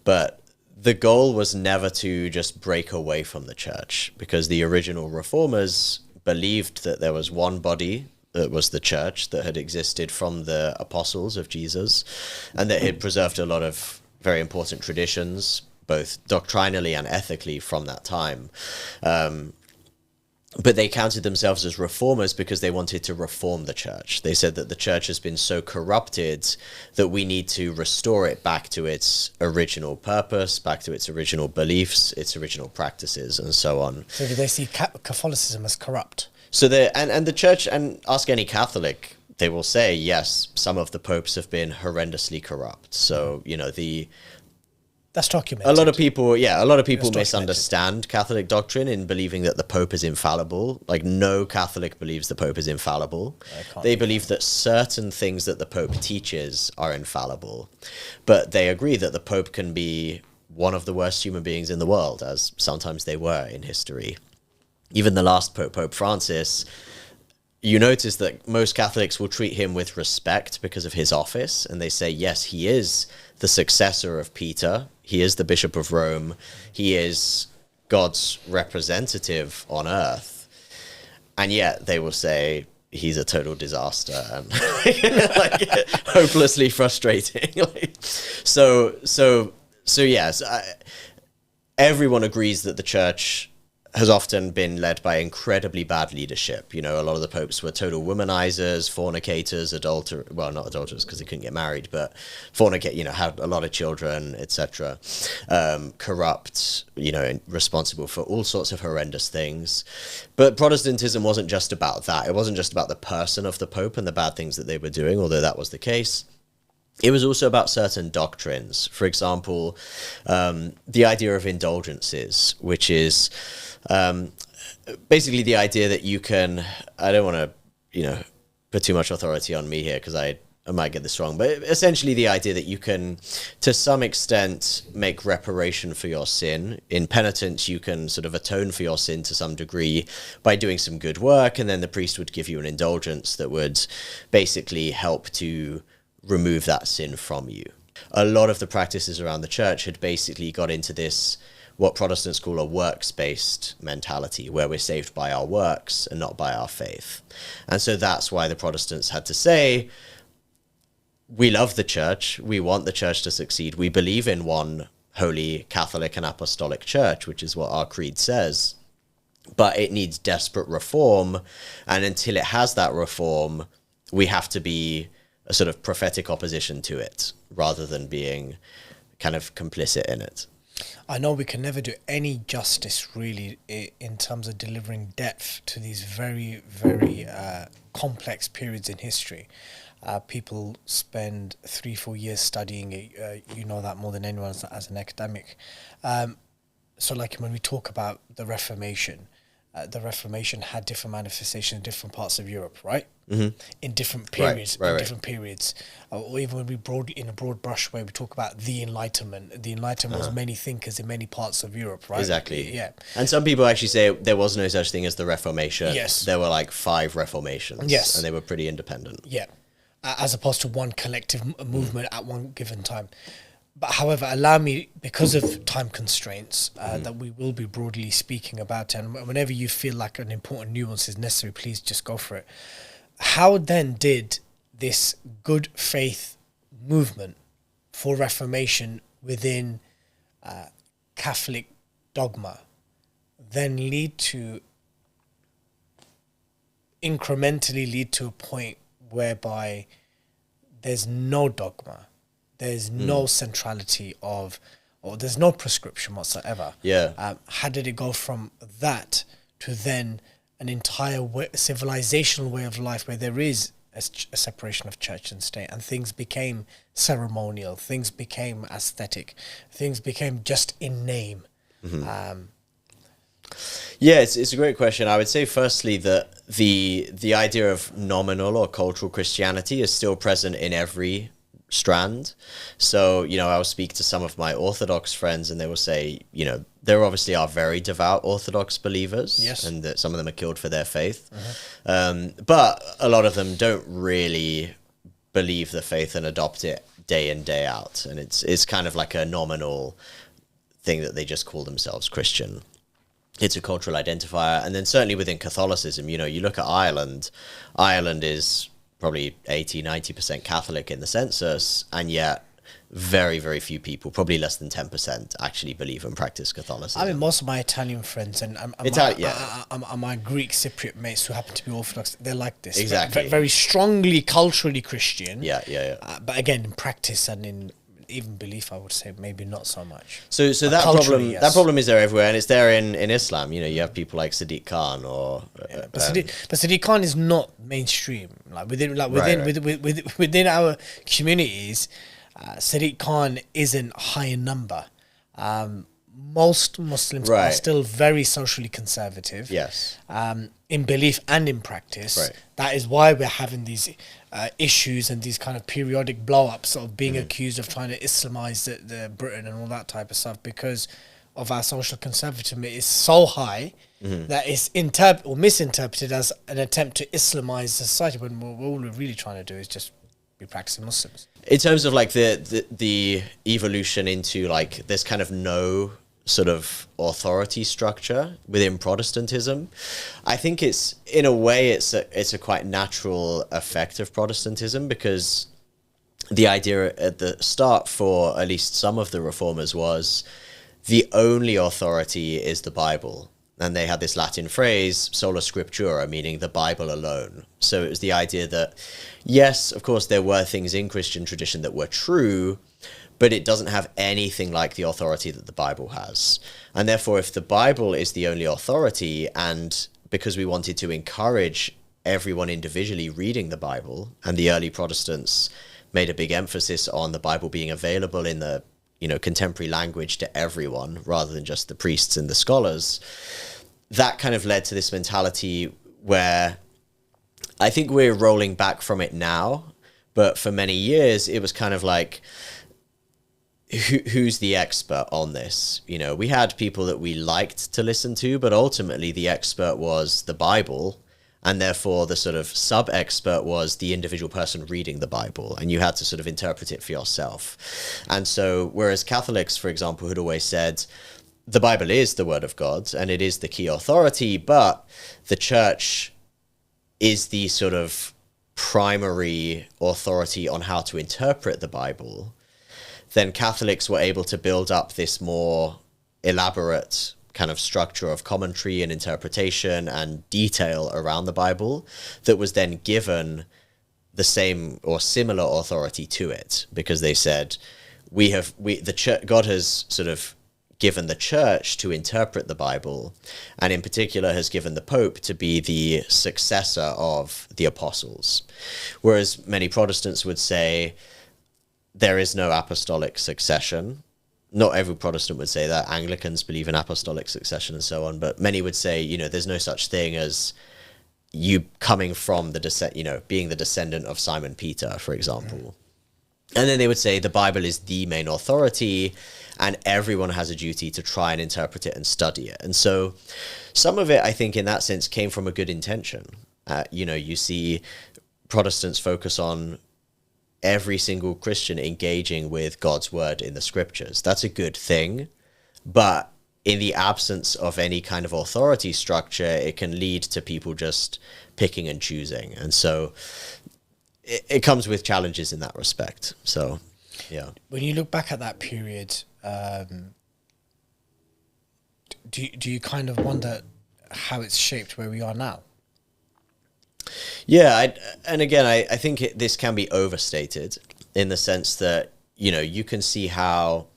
but the goal was never to just break away from the church, because the original reformers believed that there was one body that was the church that had existed from the apostles of Jesus, and that had preserved a lot of very important traditions, both doctrinally and ethically, from that time. But they counted themselves as reformers because they wanted to reform the church. They said that the church has been so corrupted that we need to restore it back to its original purpose, back to its original beliefs, its original practices, and so on. So do they see Catholicism as corrupt? So the church, and ask any Catholic, they will say, yes, some of the popes have been horrendously corrupt. So, That's documented. a lot of people misunderstand Catholic doctrine in believing that the Pope is infallible. Like, no Catholic believes the Pope is infallible. They believe that certain things that the Pope teaches are infallible, but they agree that the Pope can be one of the worst human beings in the world, as sometimes they were in history. Even the last Pope, Pope Francis, you notice that most Catholics will treat him with respect because of his office, and they say, yes, he is the successor of Peter, he is the Bishop of Rome, he is God's representative on earth, and yet they will say he's a total disaster and like hopelessly frustrating. So yes, everyone agrees that the church has often been led by incredibly bad leadership. A lot of the popes were total womanizers, fornicators, not adulterers because they couldn't get married, but had a lot of children, etc. Corrupt, responsible for all sorts of horrendous things. But Protestantism wasn't just about that. It wasn't just about the person of the Pope and the bad things that they were doing, although that was the case. It was also about certain doctrines. For example, the idea of indulgences, which is basically the idea that you can, I don't want to, put too much authority on me here because I might get this wrong, but essentially the idea that you can, to some extent, make reparation for your sin. In penitence, you can sort of atone for your sin to some degree by doing some good work, and then the priest would give you an indulgence that would basically help to remove that sin from you. A lot of the practices around the church had basically got into this, what Protestants call a works-based mentality, where we're saved by our works and not by our faith. And so that's why the Protestants had to say, we love the church, we want the church to succeed, we believe in one holy Catholic and apostolic church, which is what our creed says, but it needs desperate reform, and until it has that reform, we have to be a sort of prophetic opposition to it, rather than being kind of complicit in it. I know we can never do any justice, really, in terms of delivering depth to these very, very complex periods in history. People spend 3-4 years studying it. You know that more than anyone as an academic. So like when we talk about the Reformation had different manifestations in different parts of Europe, right? Mm-hmm. In different periods, different periods. Or even when in a broad brush way, we talk about the Enlightenment. The Enlightenment was many thinkers in many parts of Europe, right? Exactly. Yeah. And some people actually say there was no such thing as the Reformation. Yes. There were like 5 Reformations. Yes. And they were pretty independent. Yeah. As opposed to one collective movement at one given time. But however, allow me, because of time constraints, that we will be broadly speaking about, and whenever you feel like an important nuance is necessary, please just go for it. How then did this good faith movement for Reformation within Catholic dogma then incrementally lead to a point whereby there's no dogma, there's no centrality or there's no prescription whatsoever? Yeah. How did it go from that to then an entire civilizational way of life where there is a separation of church and state, and things became ceremonial, things became aesthetic, things became just in name? Yeah, it's a great question. I would say firstly that the idea of nominal or cultural Christianity is still present in every strand. So, I'll speak to some of my Orthodox friends and they will say, there obviously are very devout Orthodox believers, Yes. and that some of them are killed for their faith. But a lot of them don't really believe the faith and adopt it day in, day out. And it's kind of like a nominal thing that they just call themselves Christian. It's a cultural identifier. And then certainly within Catholicism, you look at Ireland is probably 80-90% Catholic in the census, and yet very, very few people, probably less than 10%, actually believe and practice Catholicism. I mean, most of my Italian friends and my Greek Cypriot mates who happen to be Orthodox, they're like this. Exactly. Very strongly culturally Christian. Yeah. But again, in practice and in even belief, I would say maybe not so much. So that problem is there everywhere, and it's there in Islam. You have people like Sadiq Khan but Sadiq Khan is not mainstream. Within our communities, Sadiq Khan isn't high in number. Most Muslims are still very socially conservative. Yes. In belief and in practice. Right. That is why we're having these issues and these kind of periodic blow-ups of being accused of trying to Islamize the Britain and all that type of stuff, because of our social conservatism. It is so high that it's misinterpreted as an attempt to Islamize society, when all we're really trying to do is just be practicing Muslims. In terms of like the evolution into like this kind of no sort of authority structure within Protestantism, I think it's in a way it's a quite natural effect of Protestantism, because the idea at the start for at least some of the reformers was the only authority is the Bible. And they had this Latin phrase, sola scriptura, meaning the Bible alone. So it was the idea that, yes, of course, there were things in Christian tradition that were true, but it doesn't have anything like the authority that the Bible has. And therefore, if the Bible is the only authority, and because we wanted to encourage everyone individually reading the Bible, and the early Protestants made a big emphasis on the Bible being available in the contemporary language to everyone rather than just the priests and the scholars, that kind of led to this mentality where I think we're rolling back from it now, but for many years it was kind of like, who's the expert on this? We had people that we liked to listen to, but ultimately the expert was the Bible, and therefore the sort of sub-expert was the individual person reading the Bible, and you had to sort of interpret it for yourself. And so, whereas Catholics, for example, had always said, the Bible is the word of God, and it is the key authority, but the church is the sort of primary authority on how to interpret the Bible, then Catholics were able to build up this more elaborate kind of structure of commentary and interpretation and detail around the Bible that was then given the same or similar authority to it, because they said God has sort of given the church to interpret the Bible, and in particular has given the Pope to be the successor of the apostles. Whereas many Protestants would say there is no apostolic succession. Not every Protestant would say that. Anglicans believe in apostolic succession and so on, but many would say, there's no such thing as you coming from the being the descendant of Simon Peter, for example. And then they would say the Bible is the main authority, and everyone has a duty to try and interpret it and study it. And so some of it, I think, in that sense, came from a good intention. You see Protestants focus on every single Christian engaging with God's word in the scriptures. That's a good thing. But in the absence of any kind of authority structure, it can lead to people just picking and choosing. And so it comes with challenges in that respect. So, yeah. When you look back at that period, do you kind of wonder how it's shaped where we are now? Yeah, I think this can be overstated in the sense that, you can see how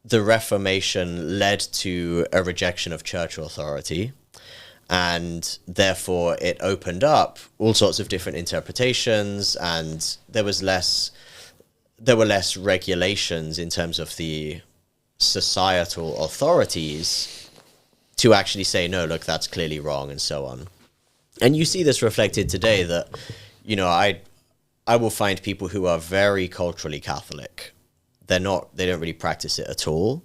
the Reformation led to a rejection of church authority, and therefore it opened up all sorts of different interpretations, and there were less regulations in terms of the societal authorities. to actually say, no, look, that's clearly wrong, and so on. And you see this reflected today that, I will find people who are very culturally Catholic. They don't really practice it at all.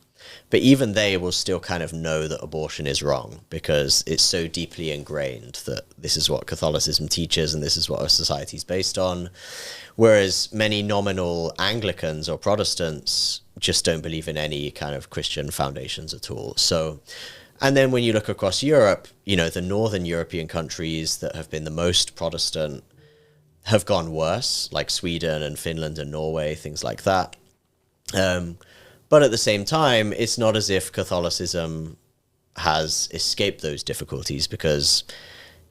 But even they will still kind of know that abortion is wrong because it's so deeply ingrained that this is what Catholicism teaches and this is what our society is based on. Whereas many nominal Anglicans or Protestants just don't believe in any kind of Christian foundations at all. So, and then when you look across Europe, the northern European countries that have been the most Protestant have gone worse, like Sweden and Finland and Norway, things like that. But at the same time, it's not as if Catholicism has escaped those difficulties because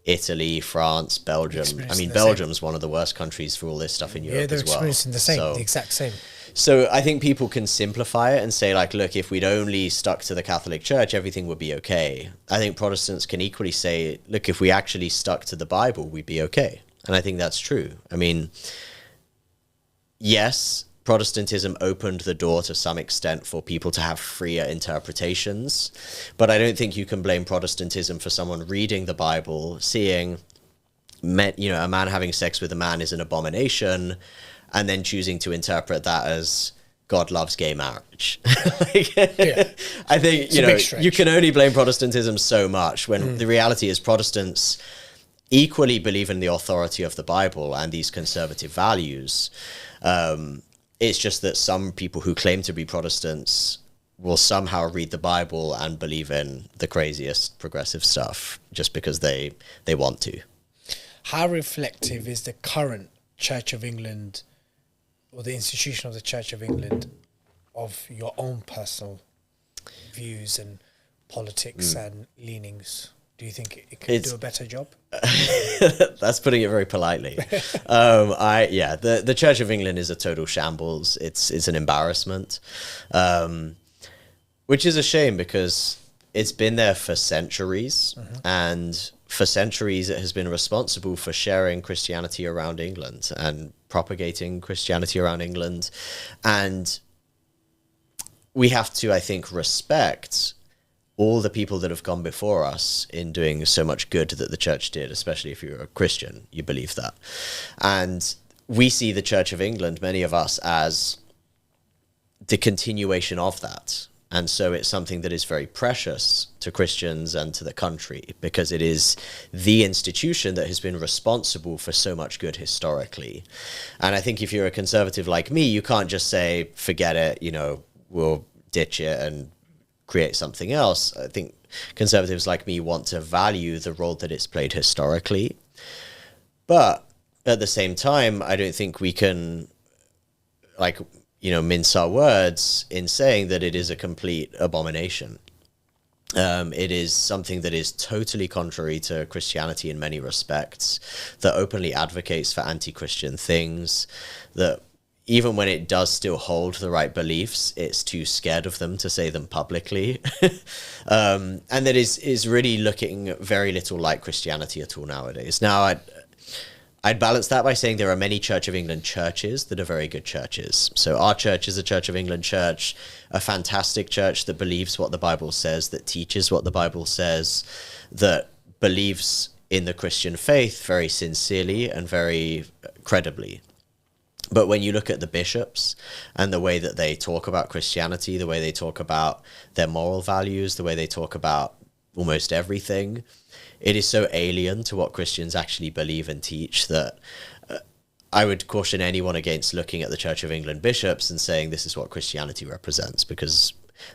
Italy, France, Belgium. I mean, Belgium's one of the worst countries for all this stuff in Europe as well. Yeah, they're experiencing the exact same. So I think people can simplify it and say, like, look, if we'd only stuck to the Catholic Church, everything would be okay. I think Protestants can equally say, look, if we actually stuck to the Bible, we'd be okay. And I think that's true. I mean, yes, Protestantism opened the door to some extent for people to have freer interpretations, but I don't think you can blame Protestantism for someone reading the Bible, seeing, a man having sex with a man is an abomination, and then choosing to interpret that as God loves gay marriage. I think, you can only blame Protestantism so much when the reality is Protestants equally believe in the authority of the Bible and these conservative values. It's just that some people who claim to be Protestants will somehow read the Bible and believe in the craziest progressive stuff just because they want to. How reflective is the current Church of England or the institution of the Church of England of your own personal views and politics and leanings? Do you think it could do a better job? That's putting it very politely. The Church of England is a total shambles. It's an embarrassment, which is a shame because it's been there for centuries, and for centuries it has been responsible for sharing Christianity around England and propagating Christianity around England. And we have to, I think, respect all the people that have gone before us in doing so much good that the church did, especially if you're a Christian, you believe that. And we see the Church of England, many of us, as the continuation of that. And so it's something that is very precious to Christians and to the country because it is the institution that has been responsible for so much good historically. And I think if you're a conservative like me, you can't just say, forget it, we'll ditch it and create something else. I think conservatives like me want to value the role that it's played historically. But at the same time, I don't think we can, mince our words in saying that it is a complete abomination. It is something that is totally contrary to Christianity in many respects, that openly advocates for anti-Christian things, that even when it does still hold the right beliefs, it's too scared of them to say them publicly. And that is really looking very little like Christianity at all nowadays. Now, I'd balance that by saying there are many Church of England churches that are very good churches. So our church is a Church of England church, a fantastic church that believes what the Bible says, that teaches what the Bible says, that believes in the Christian faith very sincerely and very credibly. But when you look at the bishops and the way that they talk about Christianity, the way they talk about their moral values, the way they talk about almost everything, it is so alien to what Christians actually believe and teach that I would caution anyone against looking at the Church of England bishops and saying this is what Christianity represents, because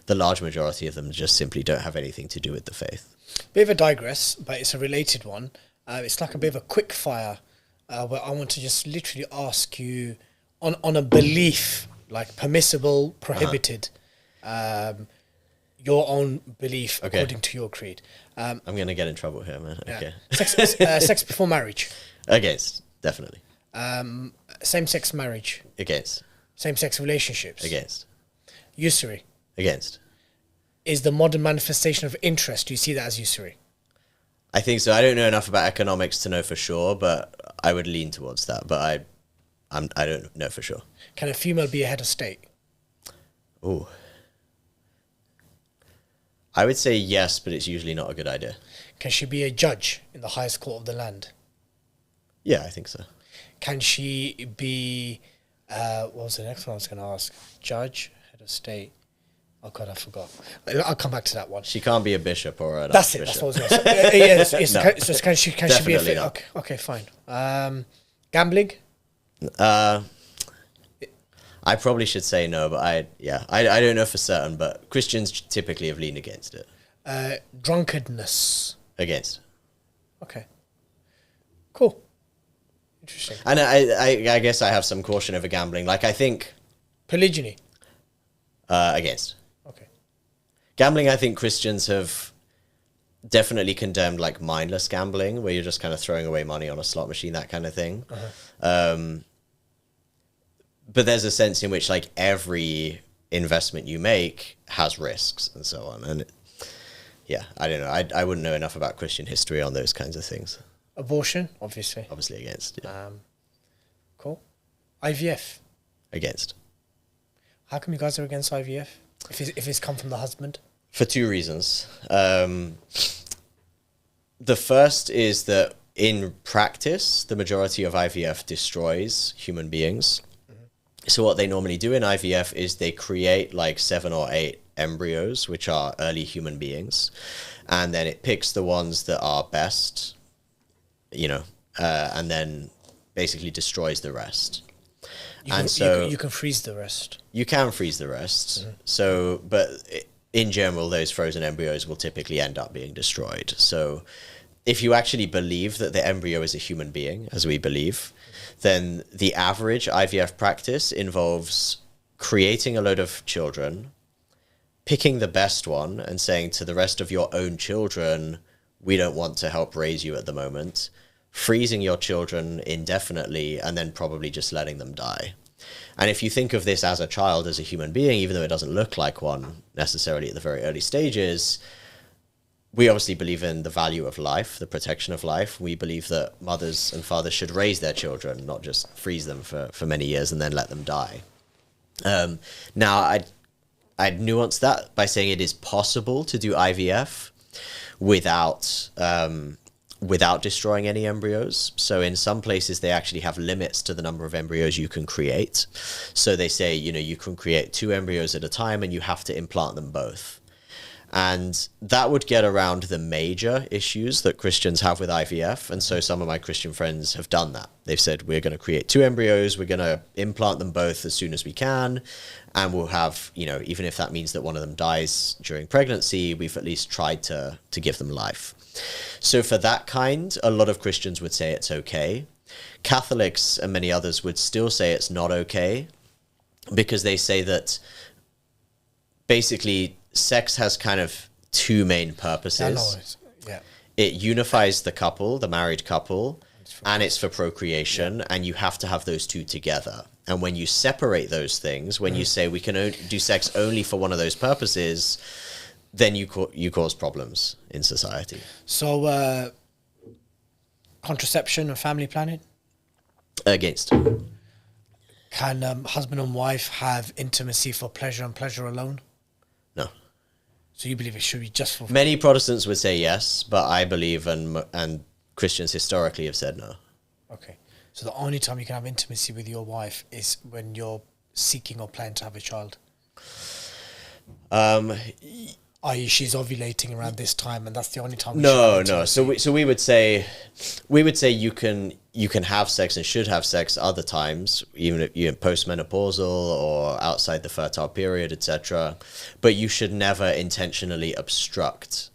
the large majority of them just simply don't have anything to do with the faith. Bit of a digress, but it's a related one. It's like a bit of a quick fire. Where I want to just literally ask you on a belief, like permissible, prohibited, your own belief according to your creed. I'm going to get in trouble here, man. Yeah. Okay. Sex before marriage. Against, definitely. Same-sex marriage. Against. Same-sex relationships. Against. Usury. Against. Is the modern manifestation of interest, do you see that as usury? I think so. I don't know enough about economics to know for sure, but I would lean towards that. But I don't know for sure. Can a female be a head of state? Ooh. I would say yes, but it's usually not a good idea. Can she be a judge in the highest court of the land? Yeah, I think so. Can she be, what was the next one I was going to ask? Judge, head of state. Oh God, I forgot. I'll come back to that one. She can't be a bishop or an That's it. That's what I was going to say. Yes, No. can she be a Definitely not. Okay, fine. Gambling? I probably should say no, but I don't know for certain, but Christians typically have leaned against it. Drunkenness. Against. Okay. Cool. Interesting. And I guess I have some caution over gambling. Like, I think... Polygyny. Against. Okay. Gambling, I think Christians have definitely condemned, like, mindless gambling, where you're just kind of throwing away money on a slot machine, that kind of thing. But there's a sense in which, like, every investment you make has risks and so on. And I don't know. I wouldn't know enough about Christian history on those kinds of things. Abortion, obviously. Obviously against. Yeah. Cool. IVF. Against. How come you guys are against IVF? If it's come from the husband? For two reasons. The first is that in practice, the majority of IVF destroys human beings. So what they normally do in IVF is they create like 7 or 8 embryos, which are early human beings, and then it picks the ones that are best, and then basically destroys the rest. You can freeze the rest. You can freeze the rest. So, but in general, those frozen embryos will typically end up being destroyed. So if you actually believe that the embryo is a human being, as we believe, then the average IVF practice involves creating a load of children, picking the best one and saying to the rest of your own children, we don't want to help raise you at the moment, freezing your children indefinitely, and then probably just letting them die. And if you think of this as a child, as a human being, even though it doesn't look like one necessarily at the very early stages, we obviously believe in the value of life, the protection of life. We believe that mothers and fathers should raise their children, not just freeze them for many years and then let them die. Now, I'd nuance that by saying it is possible to do IVF without destroying any embryos. So in some places, they actually have limits to the number of embryos you can create. So they say, you can create 2 embryos at a time and you have to implant them both. And that would get around the major issues that Christians have with IVF. And so some of my Christian friends have done that. They've said, we're going to create 2 embryos. We're going to implant them both as soon as we can. And we'll have, even if that means that one of them dies during pregnancy, we've at least tried to give them life. So for that kind, a lot of Christians would say it's okay. Catholics and many others would still say it's not okay, because they say that basically sex has kind of 2 main purposes. Yeah. It unifies the couple, the married couple, and it's for procreation, and you have to have those 2 together. And when you separate those things, when you say we can do sex only for one of those purposes, then you cause problems in society. So, contraception and family planning? Against. Can husband and wife have intimacy for pleasure and pleasure alone? No. So you believe it should be just for... Many Protestants would say yes, but I believe and Christians historically have said no. Okay. So the only time you can have intimacy with your wife is when you're seeking or planning to have a child? I.e. she's ovulating around this time and that's the only time... No. So we would say you can have sex and should have sex other times, even if you're postmenopausal or outside the fertile period, etc. But you should never intentionally obstruct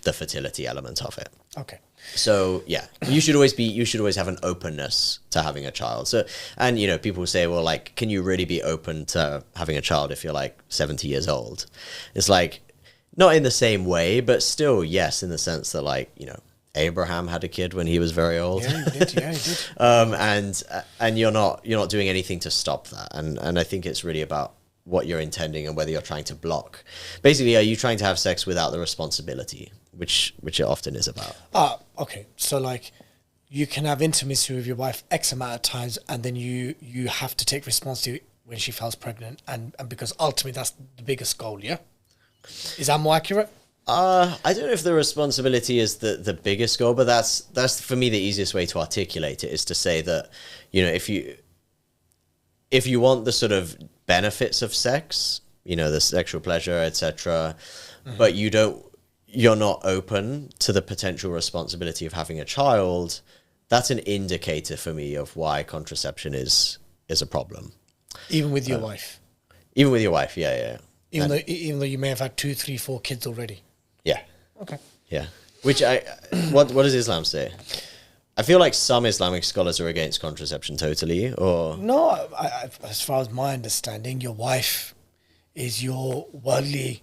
the fertility element of it. Okay. So yeah, you should always have an openness to having a child. So, and people say, well, like, can you really be open to having a child if you're like 70 years old? It's like, not in the same way, but still yes, in the sense that, like, Abraham had a kid when he was very old. Yeah, he did. And you're not doing anything to stop that. And I think it's really about what you're intending and whether you're trying to block. Basically, are you trying to have sex without the responsibility, which it often is about. Okay. So, like, you can have intimacy with your wife X amount of times, and then you have to take responsibility when she falls pregnant, and because ultimately that's the biggest goal, yeah? Is that more accurate? I don't know if the responsibility is the biggest goal, but that's for me the easiest way to articulate it, is to say that, if you want the sort of benefits of sex, the sexual pleasure, etc., but you're not open to the potential responsibility of having a child, that's an indicator for me of why contraception is a problem. Even with your wife? Even with your wife, yeah. Even though you may have had 2, 3, 4 kids already? Yeah. Okay. Yeah. Which what does Islam say? I feel like some Islamic scholars are against contraception totally, or... No, as far as my understanding, your wife is your worldly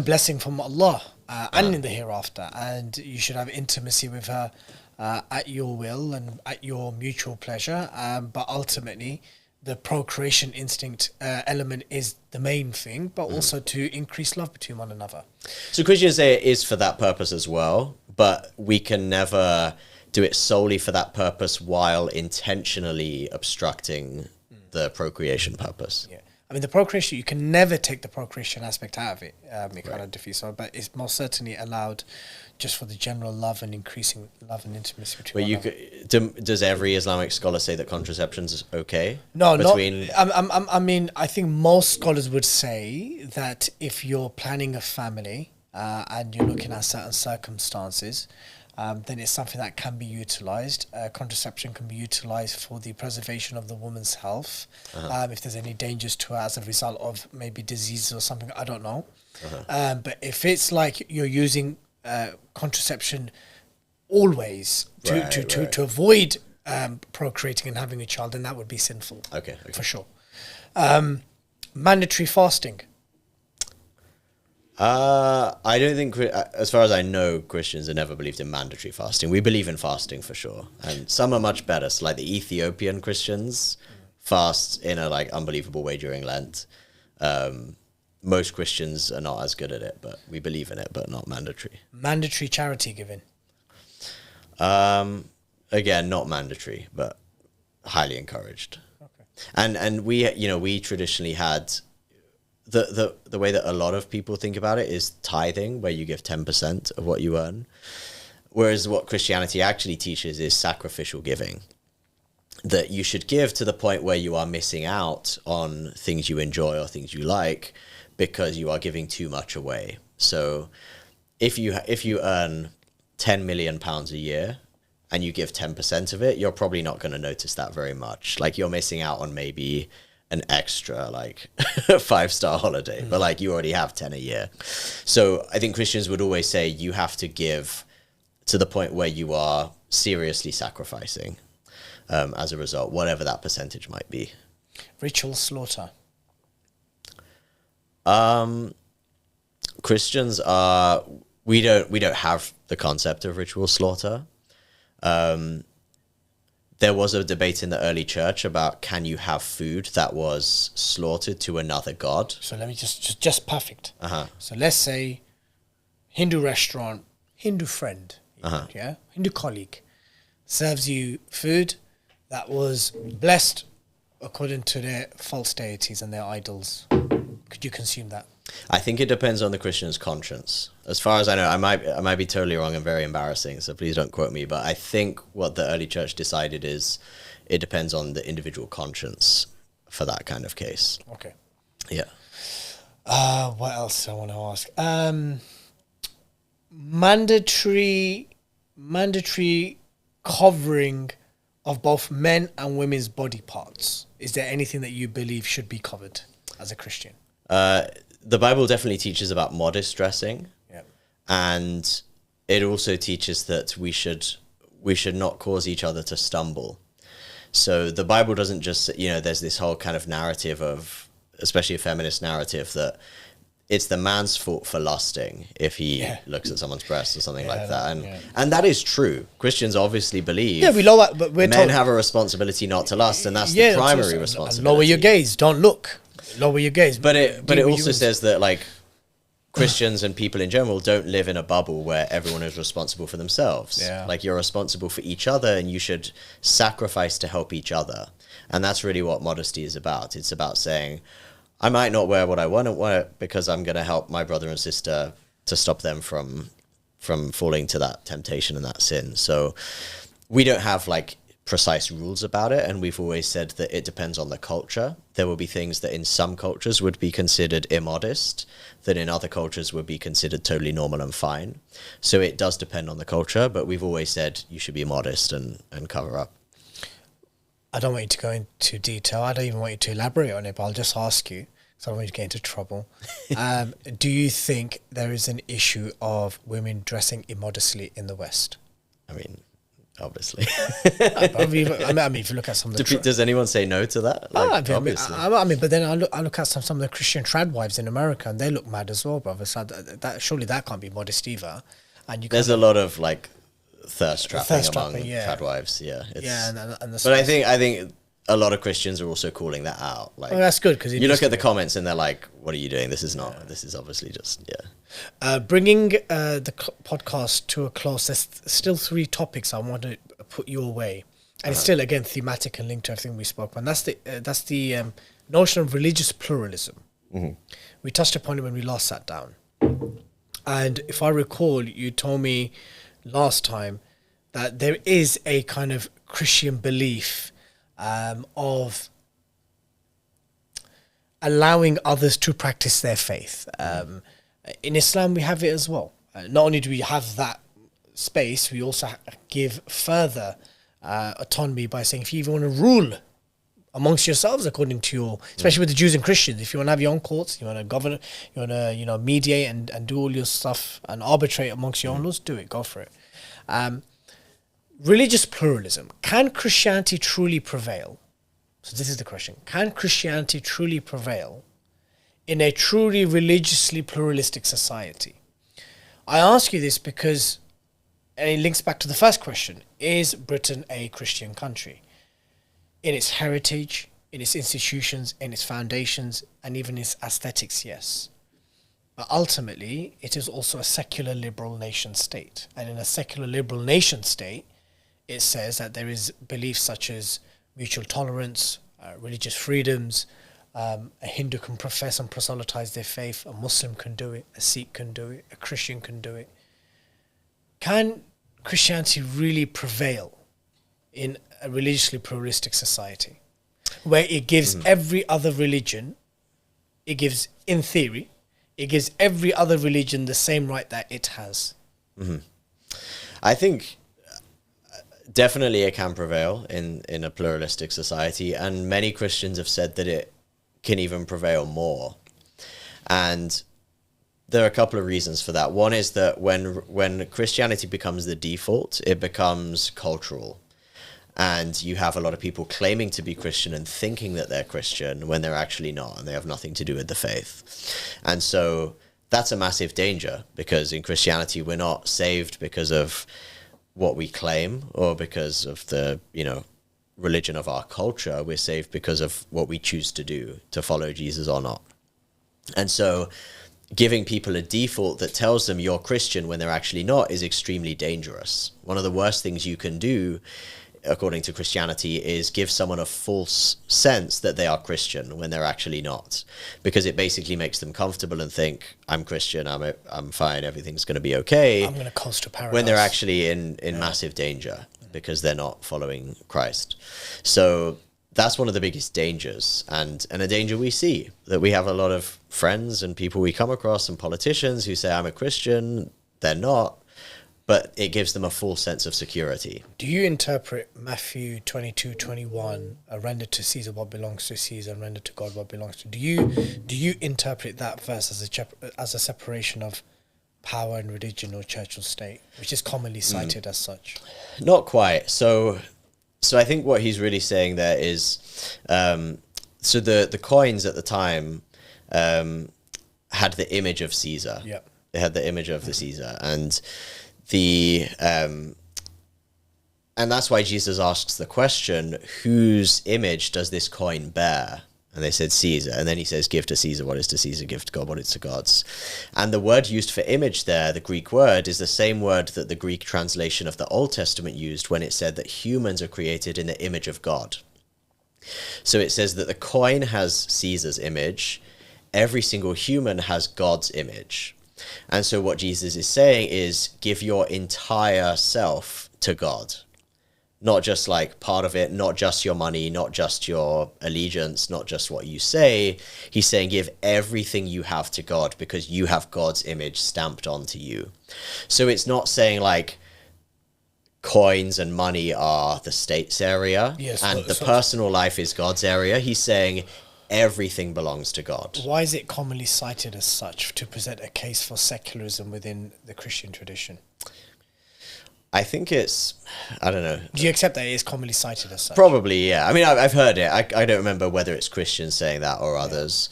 blessing from Allah and in the hereafter, and you should have intimacy with her at your will and at your mutual pleasure, but ultimately the procreation instinct element is the main thing, but also to increase love between one another. So Christians say it is for that purpose as well, but we can never do it solely for that purpose while intentionally obstructing the procreation purpose. Yeah. I mean, the procreation, you can never take the procreation aspect out of it, kind of diffuse, but it's most certainly allowed just for the general love and increasing love and intimacy between Does every Islamic scholar say that contraception is okay? No, I mean, I think most scholars would say that if you're planning a family and you're looking at certain circumstances, then it's something that can be utilized. Contraception can be utilized for the preservation of the woman's health. If there's any dangers to her as a result of maybe diseases or something, I don't know. But if it's like you're using contraception always to avoid procreating and having a child, then that would be sinful. Okay. For sure. Mandatory fasting. I don't think, as far as I know, Christians have never believed in mandatory fasting. We believe in fasting for sure, and some are much better. So, like the Ethiopian Christians fast in a unbelievable way during Lent. Most Christians are not as good at it, but we believe in it, but not mandatory. Mandatory charity giving. Again, not mandatory, but highly encouraged. Okay. And we traditionally had. The way that a lot of people think about it is tithing, where you give 10% of what you earn. Whereas what Christianity actually teaches is sacrificial giving. That you should give to the point where you are missing out on things you enjoy or things you like because you are giving too much away. So if you earn £10 million a year and you give 10% of it, you're probably not going to notice that very much. Like you're missing out on maybe an extra 5-star holiday, but you already have 10 a year. So I think Christians would always say you have to give to the point where you are seriously sacrificing as a result, whatever that percentage might be. Ritual slaughter. Christians are, we don't have the concept of ritual slaughter. There was a debate in the early church about can you have food that was slaughtered to another god? So let me just perfect. So let's say Hindu restaurant, Hindu friend, Hindu colleague serves you food that was blessed according to their false deities and their idols. Could you consume that? I think it depends on the Christian's conscience. As far as I know, I might be totally wrong and very embarrassing, so please don't quote me. But I think what the early church decided is it depends on the individual conscience for that kind of case. Okay. Yeah. What else I want to ask? Mandatory covering of both men and women's body parts. Is there anything that you believe should be covered as a Christian? The Bible definitely teaches about modest dressing. Yeah. And it also teaches that we should not cause each other to stumble. So the Bible doesn't just, there's this whole kind of narrative of, especially a feminist narrative, that it's the man's fault for lusting if he looks at someone's breast or something like that. And that is true. Christians obviously believe but men have a responsibility not to lust, and that's the primary responsibility. Lower your gaze, don't look. Lower your gaze. But it also says that Christians and people in general don't live in a bubble where everyone is responsible for themselves. Yeah. You're responsible for each other, and you should sacrifice to help each other. And that's really what modesty is about. It's about saying, I might not wear what I want to wear because I'm going to help my brother and sister to stop them from falling to that temptation and that sin. So we don't have like precise rules about it, and we've always said that it depends on the culture. There will be things that in some cultures would be considered immodest that in other cultures would be considered totally normal and fine. So it does depend on the culture, but we've always said you should be modest and cover up. I don't want you to go into detail. I don't even want you to elaborate on it, but I'll just ask you, so I don't want you to get into trouble. Do you think there is an issue of women dressing immodestly in the West? I mean, obviously. I mean, if you look at some of the... Does anyone say no to that? Like, obviously. I mean, but then I look at some of the Christian trad wives in America, and they look mad as well, brother. So surely that can't be modest either. And there's a lot of like thirst trapping among trad wives. Yeah. But I think a lot of Christians are also calling that out. Like, that's good, because you look at the comments and they're like, "What are you doing? This is not. This is obviously just Bringing the podcast to a close. There's still 3 topics I want to put your way, and it's still again thematic and linked to everything we spoke about. And that's the notion of religious pluralism. Mm-hmm. We touched upon it when we last sat down, and if I recall, you told me last time that there is a kind of Christian belief of allowing others to practice their faith. In Islam, we have it as well. Not only do we have that space, we also give further autonomy by saying, if you even want to rule amongst yourselves according to your, especially with the Jews and Christians, if you want to have your own courts, you want to govern, you want to mediate and do all your stuff and arbitrate amongst your own laws, do it, go for it. Religious pluralism. Can Christianity truly prevail? So this is the question. Can Christianity truly prevail in a truly religiously pluralistic society? I ask you this because, and it links back to the first question, is Britain a Christian country? In its heritage, in its institutions, in its foundations, and even its aesthetics, yes. But ultimately, it is also a secular liberal nation state. And in a secular liberal nation state, it says that there is beliefs such as mutual tolerance, religious freedoms. A Hindu can profess and proselytize their faith. A Muslim can do it. A Sikh can do it. A Christian can do it. Can Christianity really prevail in a religiously pluralistic society where it gives every other religion, it gives, in theory, it gives every other religion the same right that it has? Mm-hmm. I think definitely it can prevail in a pluralistic society, and many Christians have said that it can even prevail more. And there are a couple of reasons for that. One is that when Christianity becomes the default, it becomes cultural. And you have a lot of people claiming to be Christian and thinking that they're Christian when they're actually not, and they have nothing to do with the faith. And so that's a massive danger, because in Christianity, we're not saved because of what we claim or because of the, religion of our culture. We're saved because of what we choose to do, to follow Jesus or not. And so giving people a default that tells them you're Christian when they're actually not is extremely dangerous. One of the worst things you can do, according to Christianity, is give someone a false sense that they are Christian when they're actually not, because it basically makes them comfortable and think, I'm Christian, I'm fine, everything's going to be okay. I'm going to coast to paradise. When they're actually in massive danger because they're not following Christ. So that's one of the biggest dangers, and a danger we see, that we have a lot of friends and people we come across and politicians who say, I'm a Christian, they're not, but it gives them a full sense of security. Do you interpret Matthew 22:21, render to Caesar what belongs to Caesar and render to God what belongs to? Do you interpret that verse as a separation of power and religion or church or state, which is commonly cited as such? Not quite. So I think what he's really saying there is, so the coins at the time had the image of Caesar. Yeah, they had the image of the Caesar, and that's why Jesus asks the question, whose image does this coin bear? And they said Caesar. And then he says, give to Caesar what is to Caesar, give to God what is to God's. And the word used for image there, the Greek word, is the same word that the Greek translation of the Old Testament used when it said that humans are created in the image of God. So it says that the coin has Caesar's image, every single human has God's image. And so what Jesus is saying is give your entire self to God. Not just like part of it, not just your money, not just your allegiance, not just what you say. He's saying give everything you have to God because you have God's image stamped onto you. So it's not saying like coins and money are the state's area, yes, and the personal life is God's area. He's saying everything belongs to God. Why is it commonly cited as such to present a case for secularism within the Christian tradition? I think it's, I don't know. Do you accept that it is commonly cited as such? Probably, yeah. I mean, I've heard it. I don't remember whether it's Christians saying that or others.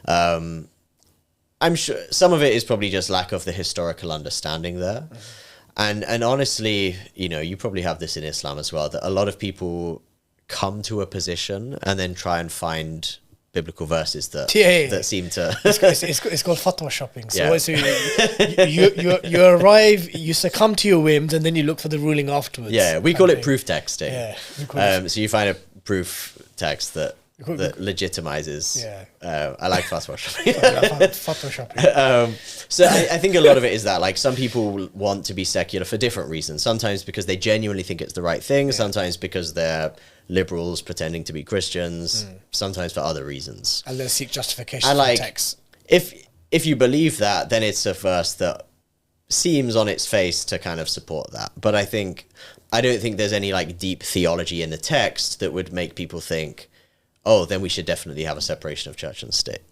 I'm sure some of it is probably just lack of the historical understanding there. And honestly, you know, you probably have this in Islam as well, that a lot of people come to a position and then try and find biblical verses that that seem to it's called fatwa shopping. So, so you arrive, you succumb to your whims, and then you look for the ruling afterwards. We call it proof texting. So you find a proof text that legitimizes. I like fatwa shopping. Fatwa shopping. So I think a lot of it is that, like, some people want to be secular for different reasons. Sometimes because they genuinely think it's the right thing. Sometimes because they're liberals pretending to be Christians. Sometimes for other reasons. And they seek justification for the text. If you believe that, then it's a verse that seems on its face to kind of support that. But I don't think there's any like deep theology in the text that would make people think, oh, then we should definitely have a separation of church and state.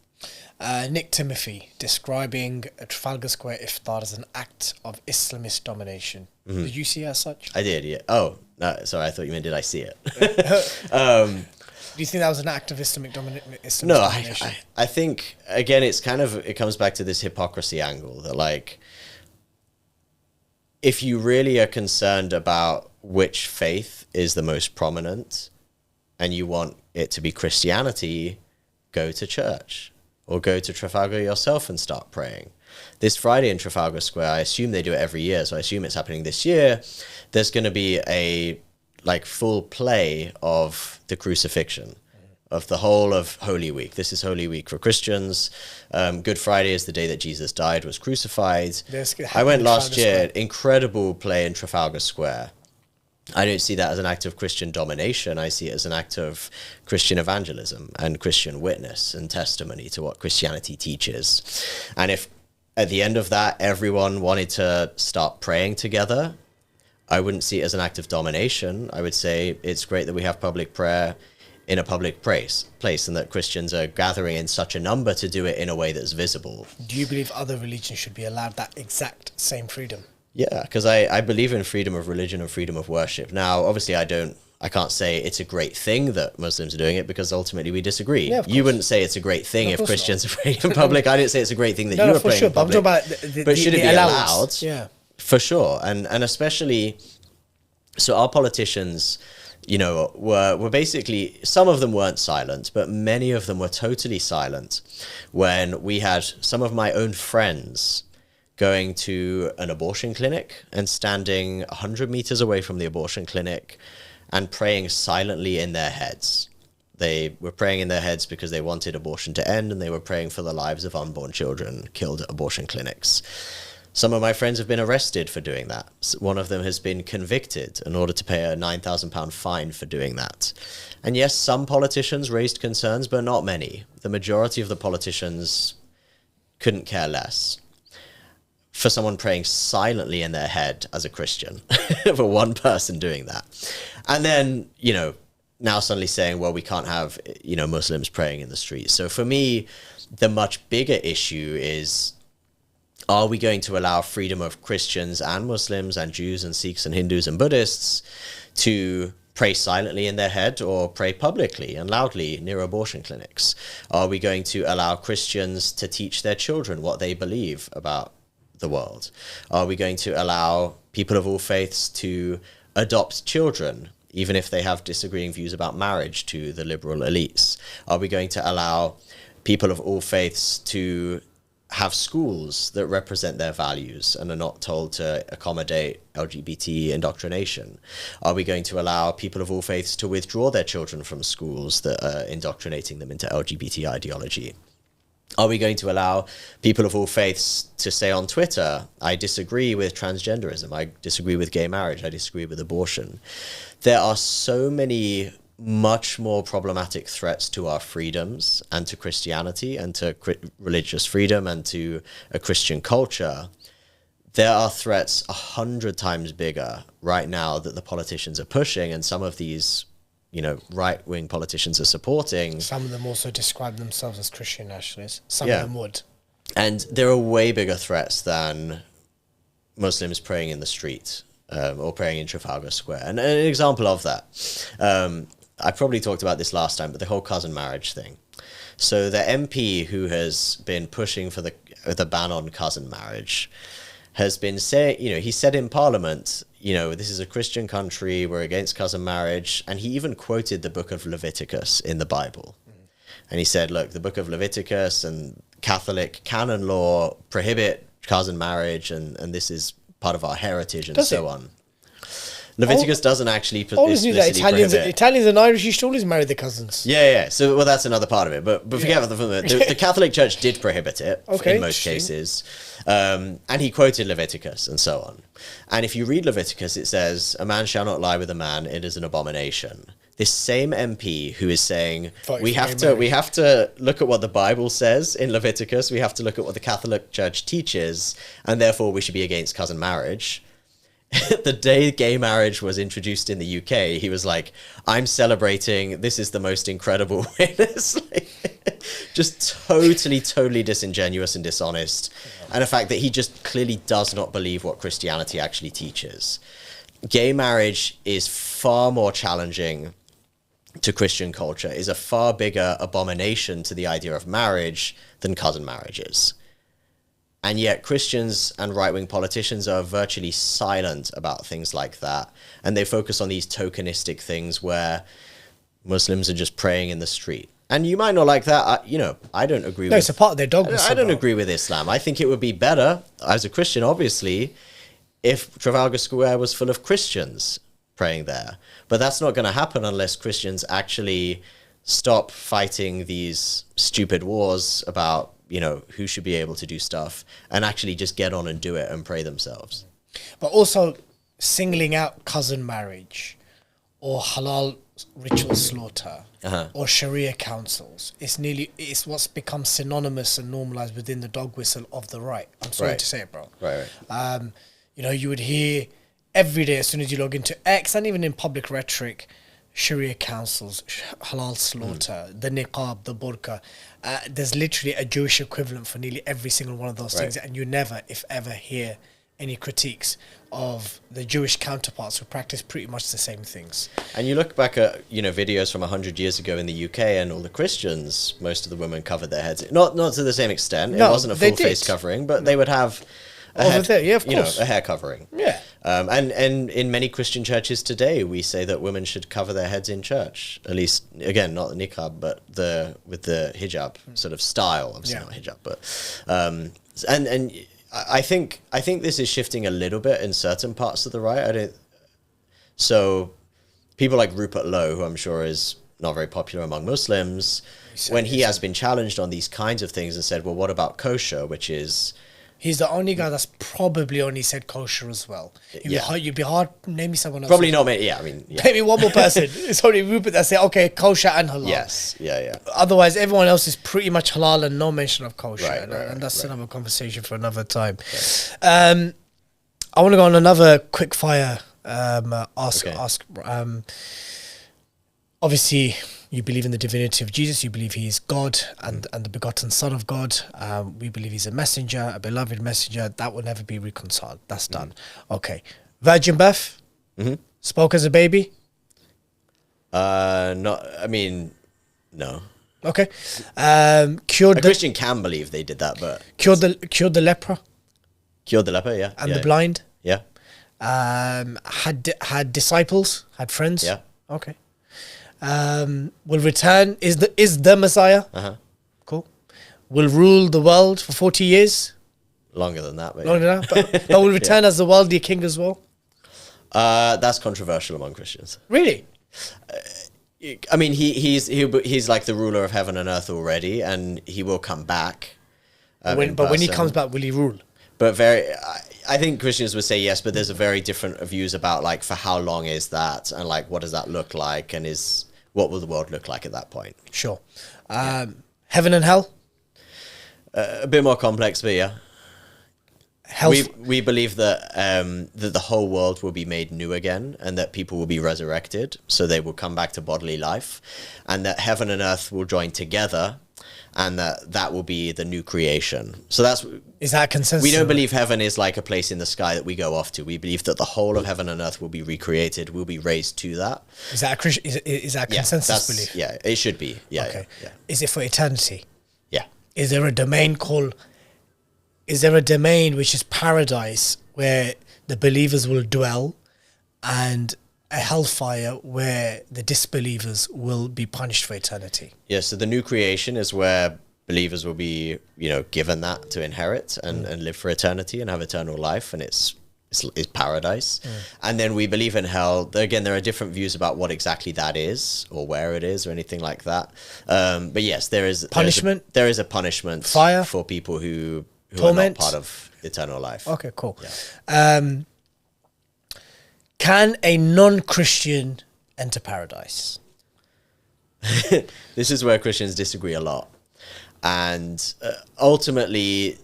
Nick Timothy describing Trafalgar Square iftar as an act of Islamist domination. Did you see it as such? I did, yeah. Oh, no, sorry, I thought you meant did I see it? Do you think that was an act of Islamic domination? No, I think, again, it comes back to this hypocrisy angle that, like, if you really are concerned about which faith is the most prominent and you want it to be Christianity, go to church or go to Trafalgar yourself and start praying. This Friday in Trafalgar Square, I assume they do it every year, so I assume it's happening this year. There's going to be a like full play of the crucifixion, of the whole of Holy Week. This is Holy Week for Christians. Good Friday is the day that Jesus died, was crucified. I went last year, incredible play in Trafalgar Square. I don't see that as an act of Christian domination. I see it as an act of Christian evangelism and Christian witness and testimony to what Christianity teaches. And if at the end of that, everyone wanted to start praying together, I wouldn't see it as an act of domination. I would say it's great that we have public prayer in a public place and that Christians are gathering in such a number to do it in a way that's visible. Do you believe other religions should be allowed that exact same freedom? Yeah, because I believe in freedom of religion and freedom of worship. Now, obviously, I can't say it's a great thing that Muslims are doing it because ultimately we disagree. Yeah, you wouldn't say it's a great thing if Christians are praying in public. I didn't say it's a great thing that you are praying in public. But should it be allowed? Yeah, for sure. And especially, so our politicians, you know, were basically, some of them weren't silent, but many of them were totally silent when we had some of my own friends going to an abortion clinic and standing 100 meters away from the abortion clinic and praying silently in their heads. They were praying in their heads because they wanted abortion to end, and they were praying for the lives of unborn children killed at abortion clinics. Some of my friends have been arrested for doing that. One of them has been convicted in order to pay a £9,000 fine for doing that. And yes, some politicians raised concerns, but not many. The majority of the politicians couldn't care less for someone praying silently in their head as a Christian, for one person doing that. And then, you know, now suddenly saying, well, we can't have, you know, Muslims praying in the streets. So for me, the much bigger issue is, are we going to allow freedom of Christians and Muslims and Jews and Sikhs and Hindus and Buddhists to pray silently in their head or pray publicly and loudly near abortion clinics? Are we going to allow Christians to teach their children what they believe about the world? Are we going to allow people of all faiths to adopt children, even if they have disagreeing views about marriage, to the liberal elites? Are we going to allow people of all faiths to have schools that represent their values and are not told to accommodate LGBT indoctrination? Are we going to allow people of all faiths to withdraw their children from schools that are indoctrinating them into LGBT ideology? Are we going to allow people of all faiths to say on Twitter, I disagree with transgenderism, I disagree with gay marriage, I disagree with abortion? There are so many much more problematic threats to our freedoms and to Christianity and to religious freedom and to a Christian culture. There are threats 100 times bigger right now that the politicians are pushing, and some of these, you know, right-wing politicians are supporting. Some of them also describe themselves as Christian nationalists. Some of them would. And there are way bigger threats than Muslims praying in the street or praying in Trafalgar Square. And an example of that, I probably talked about this last time, but the whole cousin marriage thing. So the MP who has been pushing for the ban on cousin marriage has been saying, you know, he said in Parliament, you know, this is a Christian country, we're against cousin marriage. And he even quoted the book of Leviticus in the Bible. And he said, look, the book of Leviticus and Catholic canon law prohibit cousin marriage, and this is part of our heritage and so on. Leviticus doesn't actually explicitly prohibit. Italians and Irish used to always marry their cousins. Yeah. So, well, that's another part of it. But forget about the Catholic Church did prohibit it in most cases. And he quoted Leviticus and so on. And if you read Leviticus, it says, a man shall not lie with a man, it is an abomination. This same MP who is saying, we have to look at what the Bible says in Leviticus, we have to look at what the Catholic Church teaches, and therefore we should be against cousin marriage. The day gay marriage was introduced in the UK, he was like, I'm celebrating, this is the most incredible witness. Just totally disingenuous and dishonest. And the fact that he just clearly does not believe what Christianity actually teaches. Gay marriage is far more challenging to Christian culture, is a far bigger abomination to the idea of marriage than cousin marriage is. And yet Christians and right-wing politicians are virtually silent about things like that. And they focus on these tokenistic things where Muslims are just praying in the street. And you might not like that. I don't agree with... No, it's a part of their dogma. I don't agree with Islam. I think it would be better, as a Christian, obviously, if Trafalgar Square was full of Christians praying there. But that's not going to happen unless Christians actually stop fighting these stupid wars about, you know, who should be able to do stuff and actually just get on and do it and pray themselves. But also singling out cousin marriage or halal ritual slaughter or Sharia councils, it's what's become synonymous and normalized within the dog whistle of the right. I'm sorry to say it, bro. Right. You know, you would hear every day as soon as you log into X and even in public rhetoric, Sharia councils, halal slaughter, the niqab, the burqa. There's literally a Jewish equivalent for nearly every single one of those things, and you never, if ever, hear any critiques of the Jewish counterparts who practice pretty much the same things. And you look back at, you know, videos from 100 years ago in the UK, and all the Christians, most of the women covered their heads. Not to the same extent. It wasn't a full face covering, but they would have a hair covering. Yeah. And in many Christian churches today, we say that women should cover their heads in church. At least, again, not the niqab, but with the hijab sort of style. Obviously not hijab, but and I think this is shifting a little bit in certain parts of the right. So people like Rupert Lowe, who I'm sure is not very popular among Muslims, when he has been challenged on these kinds of things and said, well, what about kosher, which is... He's the only guy that's probably only said kosher as well. You'd be hard, name me someone else. Probably not me, yeah, I mean... Yeah. Maybe one more person. It's only Rupert that said, okay, kosher and halal. Yes, yeah. Otherwise, everyone else is pretty much halal and no mention of kosher. And that's another conversation for another time. Right. I want to go on another quick fire ask. Obviously... You believe in the divinity of Jesus. You believe he is God and the begotten Son of God. We believe he's a messenger, a beloved messenger. That will never be reconciled. That's done. Okay. Virgin birth? Spoke as a baby? No. Okay. Cured a Christian can believe they did that, but... Cured the leper? Cured the leper, yeah. And the blind? Yeah. Had disciples? Had friends? Yeah. Okay. Will return, is the Messiah. Cool. Will rule the world for 40 years. Longer than that, but but will return as the worldly king as well. That's controversial among Christians. Really? I mean, he's like the ruler of heaven and earth already, and he will come back. But when he comes back, will he rule? But I think Christians would say yes, but there's a very different views about like for how long is that, and like what does that look like, and what will the world look like at that point? Sure. Heaven and hell? A bit more complex, but yeah. We believe that that the whole world will be made new again, and that people will be resurrected, so they will come back to bodily life, and that heaven and earth will join together, and that will be the new creation. So is that a consensus? We don't believe heaven is like a place in the sky that we go off to. We believe that the whole of heaven and earth will be recreated, will be raised to that. Is that a consensus belief? Yeah, it should be. Yeah. Okay. Yeah. Is it for eternity? Yeah. Is there a domain which is paradise where the believers will dwell, and a hellfire where the disbelievers will be punished for eternity? Yeah, so the new creation is where believers will be, given that to inherit and live for eternity and have eternal life, and it's paradise. And then we believe in hell. Again, there are different views about what exactly that is or where it is or anything like that. But yes, there is punishment. There is a punishment, fire for people who torment, are not part of eternal life. Okay, cool. Yeah. Can a non-Christian enter paradise? This is where Christians disagree a lot. And ultimately,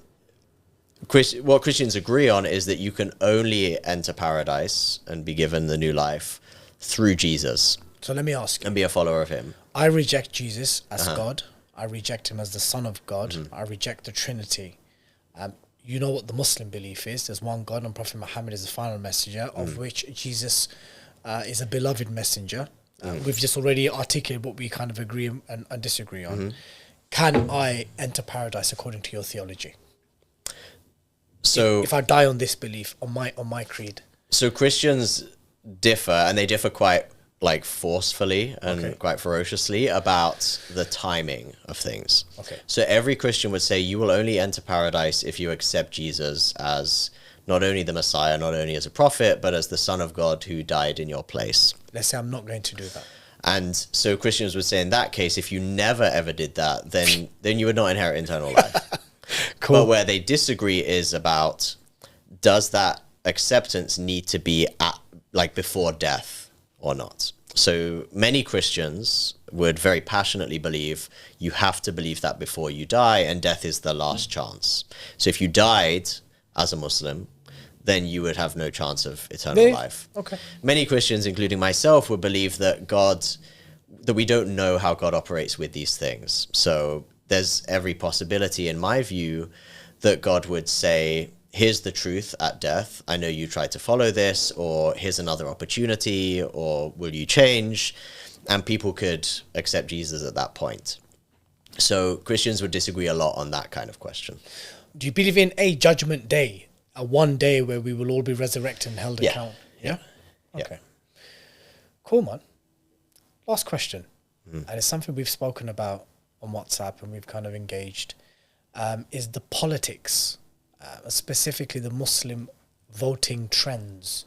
what Christians agree on is that you can only enter paradise and be given the new life through Jesus. So let me ask you. And be a follower of him. I reject Jesus as God. I reject him as the Son of God. I reject the Trinity. You know what the Muslim belief is. There's one God, and Prophet Muhammad is the final messenger, of which Jesus is a beloved messenger. We've just already articulated what we kind of agree and disagree on. Can I enter paradise according to your theology? So if I die on this belief, on my creed. So Christians differ, and they differ quite like forcefully and quite ferociously about the timing of things. Okay. So every Christian would say you will only enter paradise if you accept Jesus as not only the Messiah, not only as a prophet, but as the Son of God who died in your place. Let's say I'm not going to do that. And so Christians would say in that case, if you never ever did that, then you would not inherit eternal life. Cool. But where they disagree is about, does that acceptance need to be at like before death or not? So many Christians would very passionately believe you have to believe that before you die, and death is the last chance. So if you died as a Muslim, then you would have no chance of eternal life. Okay. Many Christians, including myself, would believe that that we don't know how God operates with these things. So there's every possibility, in my view, that God would say, here's the truth at death. I know you tried to follow this, or here's another opportunity, or will you change? And people could accept Jesus at that point. So Christians would disagree a lot on that kind of question. Do you believe in a judgment day, a one day where we will all be resurrected and held account? Yeah. Okay. Cool, man. Last question. And it's something we've spoken about on WhatsApp and we've kind of engaged, is the politics, specifically the Muslim voting trends.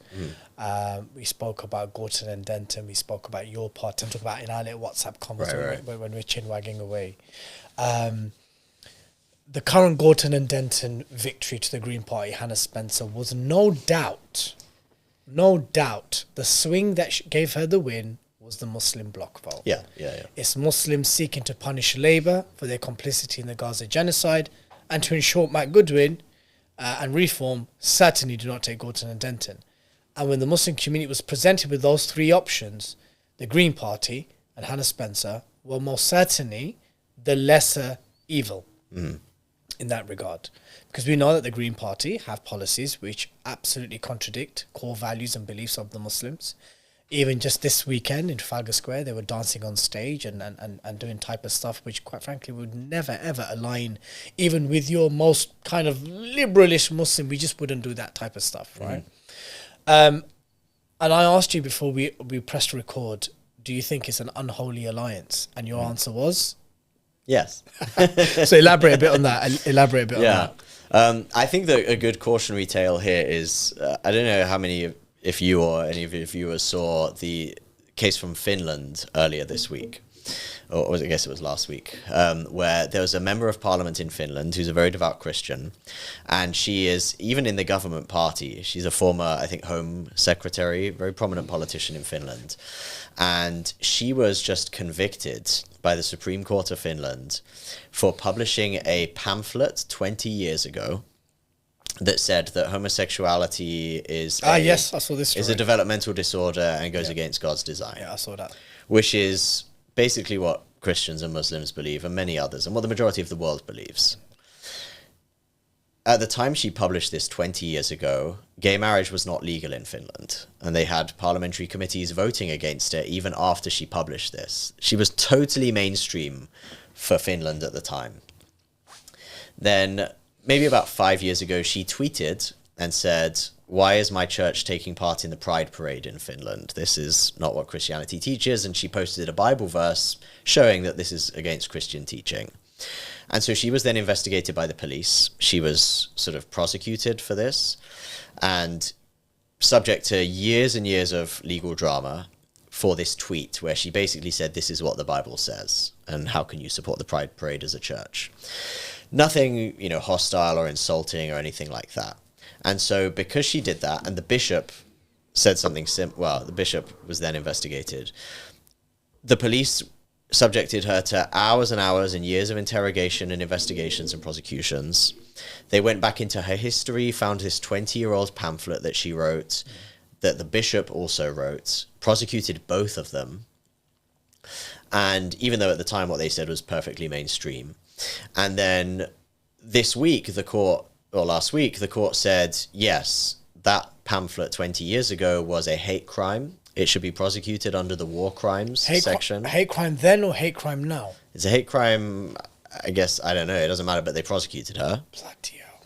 We spoke about Gorton and Denton. We spoke about your part and talk about in our little WhatsApp conversation when we're chin wagging away. The current Gorton and Denton victory to the Green Party, Hannah Spencer, was no doubt, the swing that gave her the win was the Muslim bloc vote. Yeah. It's Muslims seeking to punish Labour for their complicity in the Gaza genocide and to ensure Matt Goodwin and Reform certainly do not take Gorton and Denton. And when the Muslim community was presented with those three options, the Green Party and Hannah Spencer were most certainly the lesser evil in that regard. Because we know that the Green Party have policies which absolutely contradict core values and beliefs of the Muslims. Even just this weekend in Trafalgar Square, they were dancing on stage and doing type of stuff which, quite frankly, would never, ever align even with your most kind of liberalish Muslim. We just wouldn't do that type of stuff, right? And I asked you before we pressed record, do you think it's an unholy alliance? And your answer was? Yes. So elaborate a bit on that. On that. I think that a good cautionary tale here is, I don't know how many if you or any of your viewers saw the case from Finland earlier this week, or I guess it was last week, where there was a member of parliament in Finland who's a very devout Christian, and she is even in the government party. She's a former, I think, Home Secretary, very prominent politician in Finland, and she was just convicted by the Supreme Court of Finland for publishing a pamphlet 20 years ago that said that homosexuality is yes, I saw this story. is a developmental disorder and goes against God's design. Yeah, I saw that. Which is basically what Christians and Muslims believe, and many others, and what the majority of the world believes. At the time she published this 20 years ago, gay marriage was not legal in Finland, and they had parliamentary committees voting against it even after she published this. She was totally mainstream for Finland at the time. Then, maybe about 5 years ago, she tweeted and said, "Why is my church taking part in the Pride Parade in Finland? This is not what Christianity teaches." And she posted a Bible verse showing that this is against Christian teaching. And so she was then investigated by the police. She was sort of prosecuted for this and subject to years and years of legal drama for this tweet where she basically said, "This is what the Bible says, and how can you support the Pride Parade as a church?" Nothing, hostile or insulting or anything like that. And so because she did that, and the bishop said something the bishop was then investigated, the police subjected her to hours and hours and years of interrogation and investigations and prosecutions. They went back into her history, found this 20-year-old pamphlet that she wrote, that the bishop also wrote, prosecuted both of them. And even though at the time what they said was perfectly mainstream. And then last week, the court said, yes, that pamphlet 20 years ago was a hate crime. It should be prosecuted under the war crimes section. Hate crime then or hate crime now? It's a hate crime, I guess, I don't know, it doesn't matter, but they prosecuted her. Bloody hell.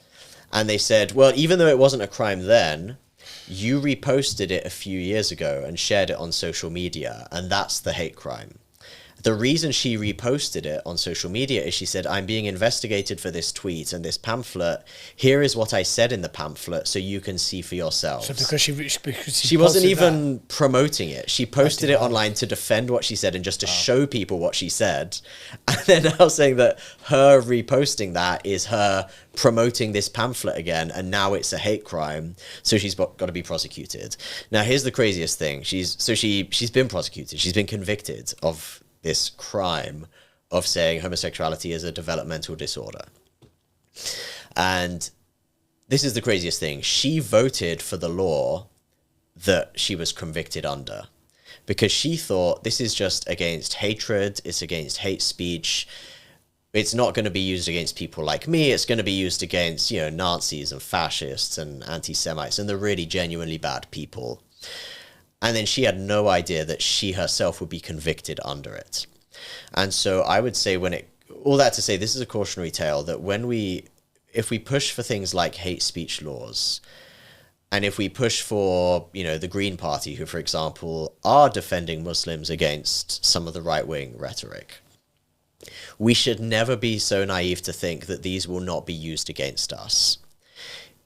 And they said, well, even though it wasn't a crime then, you reposted it a few years ago and shared it on social media, and that's the hate crime. The reason she reposted it on social media is she said, "I'm being investigated for this tweet and this pamphlet. Here is what I said in the pamphlet, so you can see for yourselves." So because she wasn't even promoting it. She posted it online to defend what she said and just to show people what she said. And they're now saying that her reposting that is her promoting this pamphlet again, and now it's a hate crime, so she's got to be prosecuted. Now, here's the craziest thing. She's been prosecuted. She's been convicted of this crime of saying homosexuality is a developmental disorder. And this is the craziest thing. She voted for the law that she was convicted under because she thought this is just against hatred, it's against hate speech. It's not going to be used against people like me. It's going to be used against, Nazis and fascists and anti-Semites and the really genuinely bad people. And then she had no idea that she herself would be convicted under it. And so I would say all that to say, this is a cautionary tale that if we push for things like hate speech laws, and if we push for, the Green Party, who, for example, are defending Muslims against some of the right-wing rhetoric, we should never be so naive to think that these will not be used against us.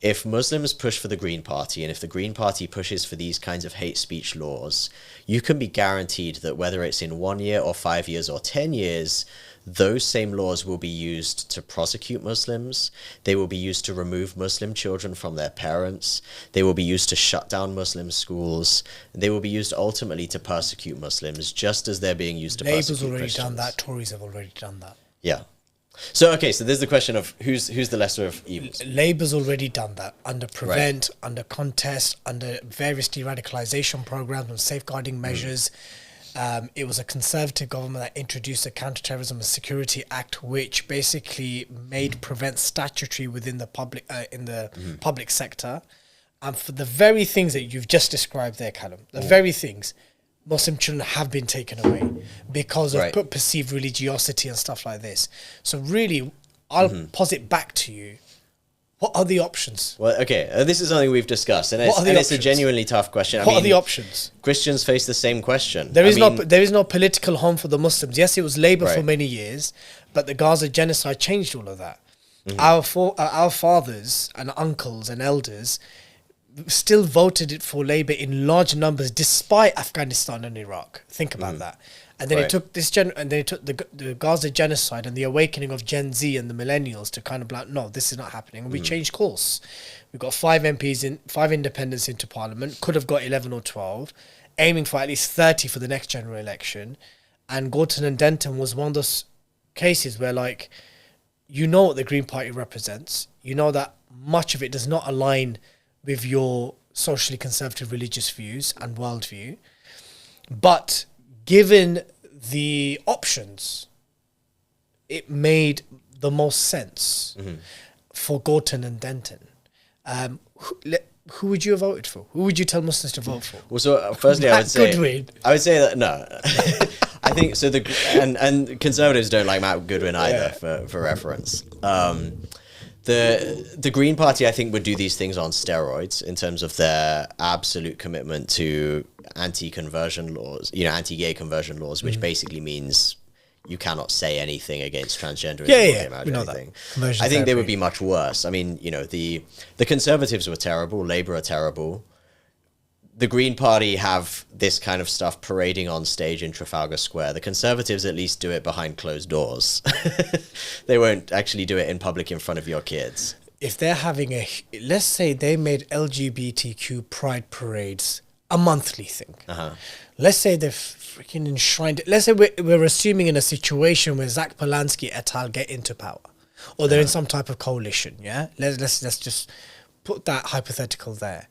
If Muslims push for the Green Party, and if the Green Party pushes for these kinds of hate speech laws, you can be guaranteed that whether it's in 1 year or 5 years or 10 years, those same laws will be used to prosecute Muslims. They will be used to remove Muslim children from their parents. They will be used to shut down Muslim schools. They will be used ultimately to persecute Muslims, just as they're being used to persecute Christians. Labour's already done that. Tories have already done that. Yeah. So there's the question of who's the lesser of evils. Labour's already done that under Prevent, under Contest, under various de-radicalisation programmes and safeguarding measures. It was a Conservative government that introduced the Counter-Terrorism and Security Act, which basically made Prevent statutory within the public sector. And for the very things that you've just described there, Calum, the very things, Muslim children have been taken away because of perceived religiosity and stuff like this. So really, I'll posit back to you. What are the options? Well, okay, this is something we've discussed, and it's a genuinely tough question. What are the options? Christians face the same question. There is no political home for the Muslims. Yes, it was Labour for many years, but the Gaza genocide changed all of that. Our fathers and uncles and elders still voted it for Labour in large numbers despite Afghanistan and Iraq. Think about that. And then it took the Gaza genocide and the awakening of Gen Z and the millennials to kind of like, no, this is not happening. And we changed course. We got 5 independents into Parliament, could have got 11 or 12, aiming for at least 30 for the next general election. And Gorton and Denton was one of those cases where, like, you know what the Green Party represents. You know that much of it does not align with your socially conservative religious views and worldview. But given the options, it made the most sense for Gorton and Denton. Who would you have voted for? Who would you tell Muslims to vote for? Well, so firstly, I would say that no. I think so. And conservatives don't like Matt Goodwin either, for reference. The Green Party, I think, would do these things on steroids in terms of their absolute commitment to anti-conversion laws, anti-gay conversion laws, which basically means you cannot say anything against transgenderism or gay marriage or anything. I think they would be much worse. I mean, the Conservatives were terrible, Labour are terrible. The Green Party have this kind of stuff parading on stage in Trafalgar Square. The Conservatives at least do it behind closed doors. They won't actually do it in public in front of your kids. If they're having let's say they made LGBTQ pride parades a monthly thing. Let's say they're freaking enshrined. Let's say we're assuming in a situation where Zach Polanski et al. Get into power, or they're in some type of coalition. Yeah, let's just put that hypothetical there.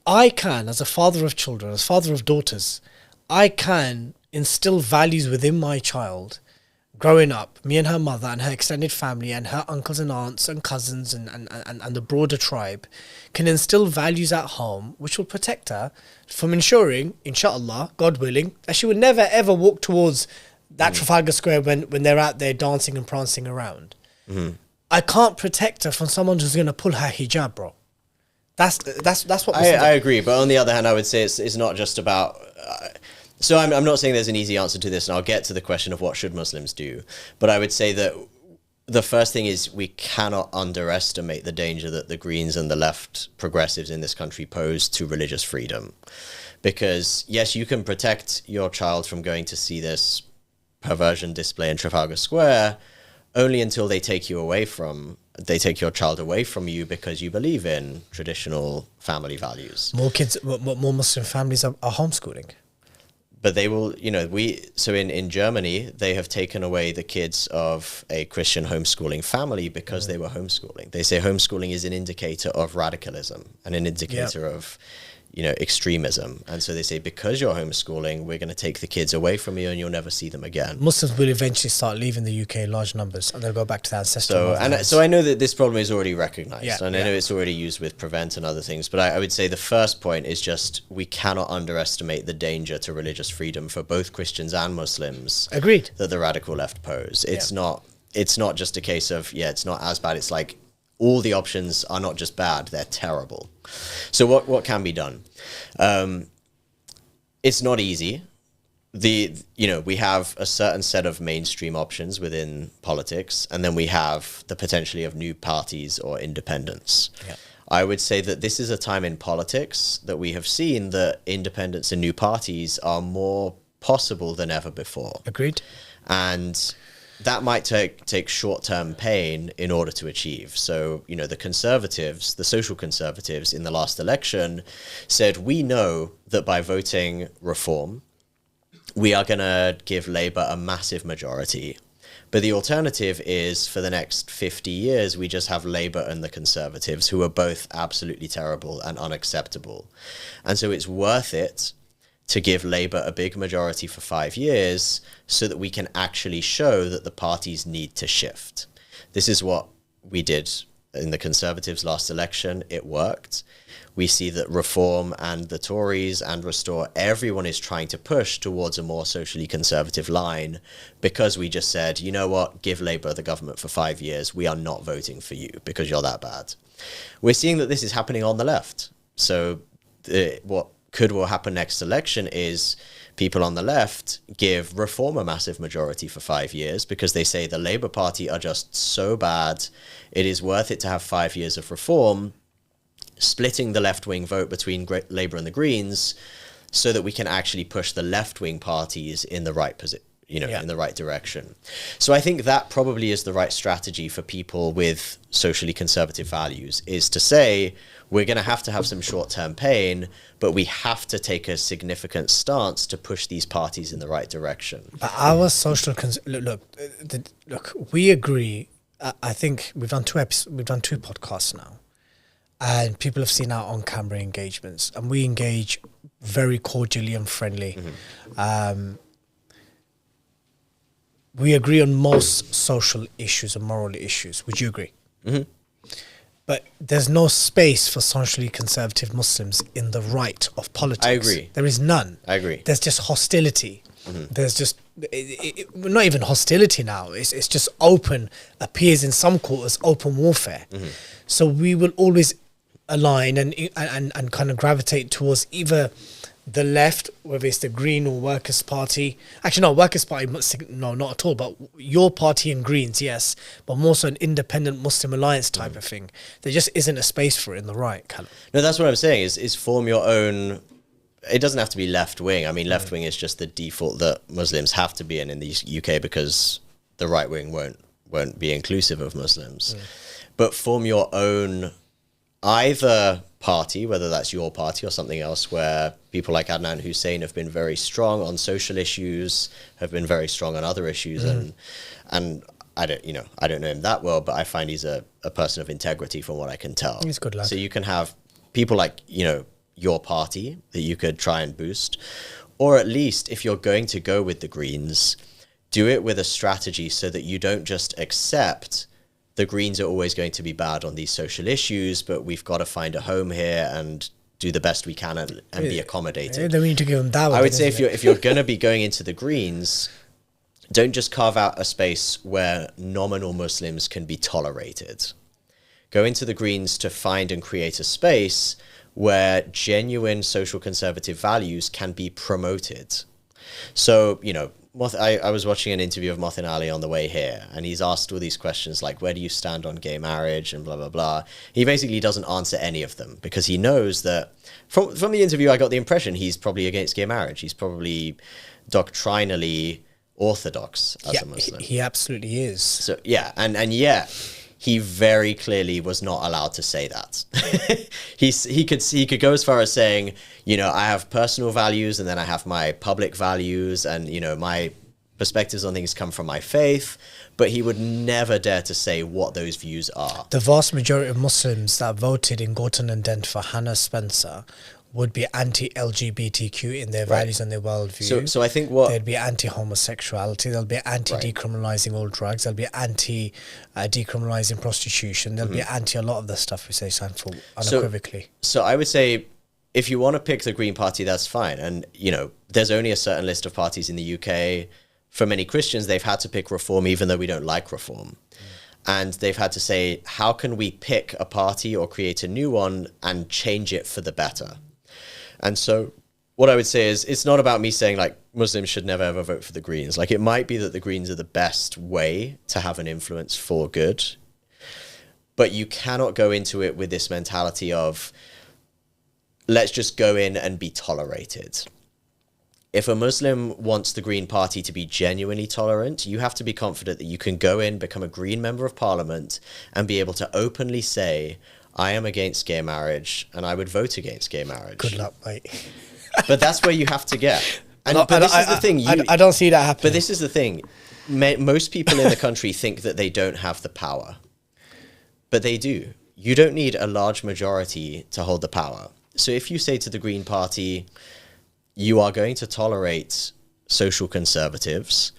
I can, as a father of children, as father of daughters, I can instill values within my child. Growing up, me and her mother and her extended family and her uncles and aunts and cousins and the broader tribe can instill values at home which will protect her from ensuring, inshallah, God willing, that she would never ever walk towards that Trafalgar Square when they're out there dancing and prancing around. I can't protect her from someone who's going to pull her hijab, bro. That's what I agree, but on the other hand, I would say it's not just about. So I'm not saying there's an easy answer to this, and I'll get to the question of what should Muslims do. But I would say that the first thing is we cannot underestimate the danger that the Greens and the left progressives in this country pose to religious freedom. Because yes, you can protect your child from going to see this perversion display in Trafalgar Square only until they take your child away from you because you believe in traditional family values. More Muslim families are homeschooling. But they will, so in Germany, they have taken away the kids of a Christian homeschooling family because they were homeschooling. They say homeschooling is an indicator of radicalism and an indicator of, extremism. And so they say, because you're homeschooling, we're going to take the kids away from you and you'll never see them again. Muslims will eventually start leaving the UK in large numbers and they'll go back to their ancestral So I know that this problem is already recognized and I know it's already used with Prevent and other things, but I would say the first point is just we cannot underestimate the danger to religious freedom for both Christians and Muslims. Agreed. That the radical left pose. It's not just a case of, it's not as bad. It's like all the options are not just bad, they're terrible. So what can be done? It's not easy. We have a certain set of mainstream options within politics, and then we have the potentially of new parties or independents. I would say that this is a time in politics that we have seen that independents and new parties are more possible than ever before. Agreed. And that might take short-term pain in order to achieve. So, the conservatives, the social conservatives in the last election said, we know that by voting reform, we are going to give Labour a massive majority. But the alternative is for the next 50 years, we just have Labour and the Conservatives, who are both absolutely terrible and unacceptable. And so it's worth it to give Labour a big majority for 5 years so that we can actually show that the parties need to shift. This is what we did in the Conservatives' last election. It worked. We see that Reform and the Tories and Restore, everyone is trying to push towards a more socially conservative line because we just said, you know what, give Labour the government for 5 years. We are not voting for you because you're that bad. We're seeing that this is happening on the left. So what will happen next election is people on the left give Reform a massive majority for 5 years because they say the Labour Party are just so bad, it is worth it to have 5 years of Reform. splitting the left-wing vote between Labour and the Greens so that we can actually push the left-wing parties in the right position, in the right direction. So I think that probably is the right strategy for people with socially conservative values, is to say, we're going to have some short-term pain, but we have to take a significant stance to push these parties in the right direction. But our social look, we agree. I think we've done two podcasts now, and people have seen our on-camera engagements, and we engage very cordially and friendly. We agree on most social issues and moral issues. Would you agree? But there's no space for socially conservative Muslims in the right of politics. I agree. There is none. I agree. There's just hostility. There's just not even hostility now. It's just appears in some quarters open warfare. So we will always align and kind of gravitate towards either the left, whether it's the Green or Workers' Party. Actually, no, Workers' Party, no, not at all. But your party and Greens, yes, but more so an independent Muslim alliance type of thing. There just isn't a space for it in the right, Calum. No, that's what I'm saying, is form your own. It doesn't have to be left-wing. I mean, left-wing is just the default that Muslims have to be in the UK because the right-wing won't be inclusive of Muslims. But form your own either party, whether that's your party or something else, where people like Adnan Hussain have been very strong on social issues, have been very strong on other issues, and I don't know him that well, but I find he's a person of integrity from what I can tell. He's a good lad. So you can have people like, your party that you could try and boost, or at least if you're going to go with the Greens, do it with a strategy so that you don't just accept the Greens are always going to be bad on these social issues, but we've got to find a home here and do the best we can and be accommodated. Then we need to give them that. I would say if you're going to be going into the Greens, don't just carve out a space where nominal Muslims can be tolerated. Go into the Greens to find and create a space where genuine social conservative values can be promoted. So, I was watching an interview of Mothin Ali on the way here, and he's asked all these questions like, where do you stand on gay marriage and blah, blah, blah. He basically doesn't answer any of them because he knows that from the interview, I got the impression he's probably against gay marriage. He's probably doctrinally orthodox as a Muslim. He absolutely is. So, yeah. And yet he very clearly was not allowed to say that. He could go as far as saying, I have personal values and then I have my public values and, my perspectives on things come from my faith, but he would never dare to say what those views are. The vast majority of Muslims that voted in Gorton and Dent for Hannah Spencer would be anti-LGBTQ in their values and their worldview. So I think they'd be anti-homosexuality, they'll be anti-decriminalising all drugs, they'll be anti-decriminalising prostitution, they'll be anti a lot of the stuff we say stand for unequivocally. So I would say if you want to pick the Green Party, that's fine. And, there's only a certain list of parties in the UK. For many Christians, they've had to pick Reform even though we don't like Reform. And they've had to say, how can we pick a party or create a new one and change it for the better? And so what I would say is it's not about me saying like Muslims should never ever vote for the Greens. Like it might be that the Greens are the best way to have an influence for good, but you cannot go into it with this mentality of let's just go in and be tolerated. If a Muslim wants the Green Party to be genuinely tolerant, you have to be confident that you can go in, become a Green Member of Parliament and be able to openly say, I am against gay marriage and I would vote against gay marriage. Good luck, mate. But that's where you have to get. But this is the thing. I don't see that happening. But this is the thing. Most people in the country think that they don't have the power. But they do. You don't need a large majority to hold the power. So if you say to the Green Party, you are going to tolerate social conservatives,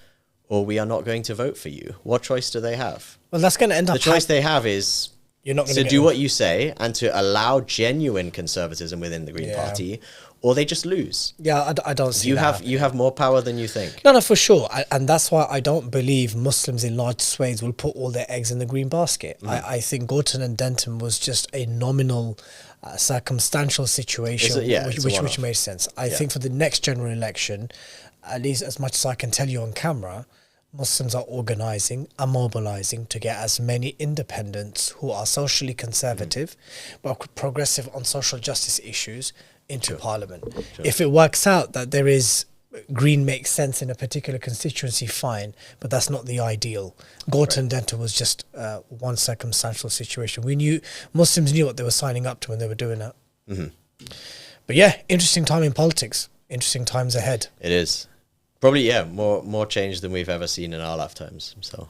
or we are not going to vote for you, what choice do they have? Well, that's going to end up... The choice they have is... You're not to do what you say and to allow genuine conservatism within the Green Party, or they just lose. Yeah, I don't see that. You have more power than you think. No, for sure. And that's why I don't believe Muslims in large swathes will put all their eggs in the green basket. I think Gorton and Denton was just a nominal, circumstantial situation, which made sense. I think for the next general election, at least as much as I can tell you on camera, Muslims are organizing and mobilizing to get as many independents who are socially conservative but progressive on social justice issues into parliament. If it works out that there is green makes sense in a particular constituency, fine, but that's not the ideal. Gorton Dental was just one circumstantial situation. Muslims knew what they were signing up to when they were doing that. But yeah, interesting time in politics, interesting times ahead. It is. Probably, more change than we've ever seen in our lifetimes. So,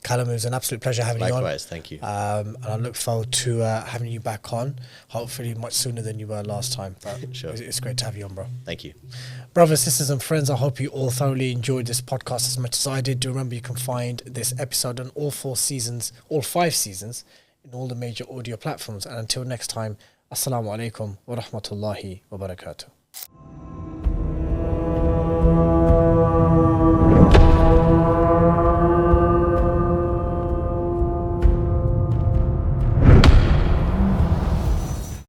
Calum, it was an absolute pleasure having you on. Likewise, thank you. And I look forward to having you back on, hopefully much sooner than you were last time. But Sure. It's great to have you on, bro. Thank you. Brothers, sisters and friends, I hope you all thoroughly enjoyed this podcast as much as I did. Do remember you can find this episode on all 5 seasons, in all the major audio platforms. And until next time, Assalamu alaikum wa rahmatullahi wa barakatuh.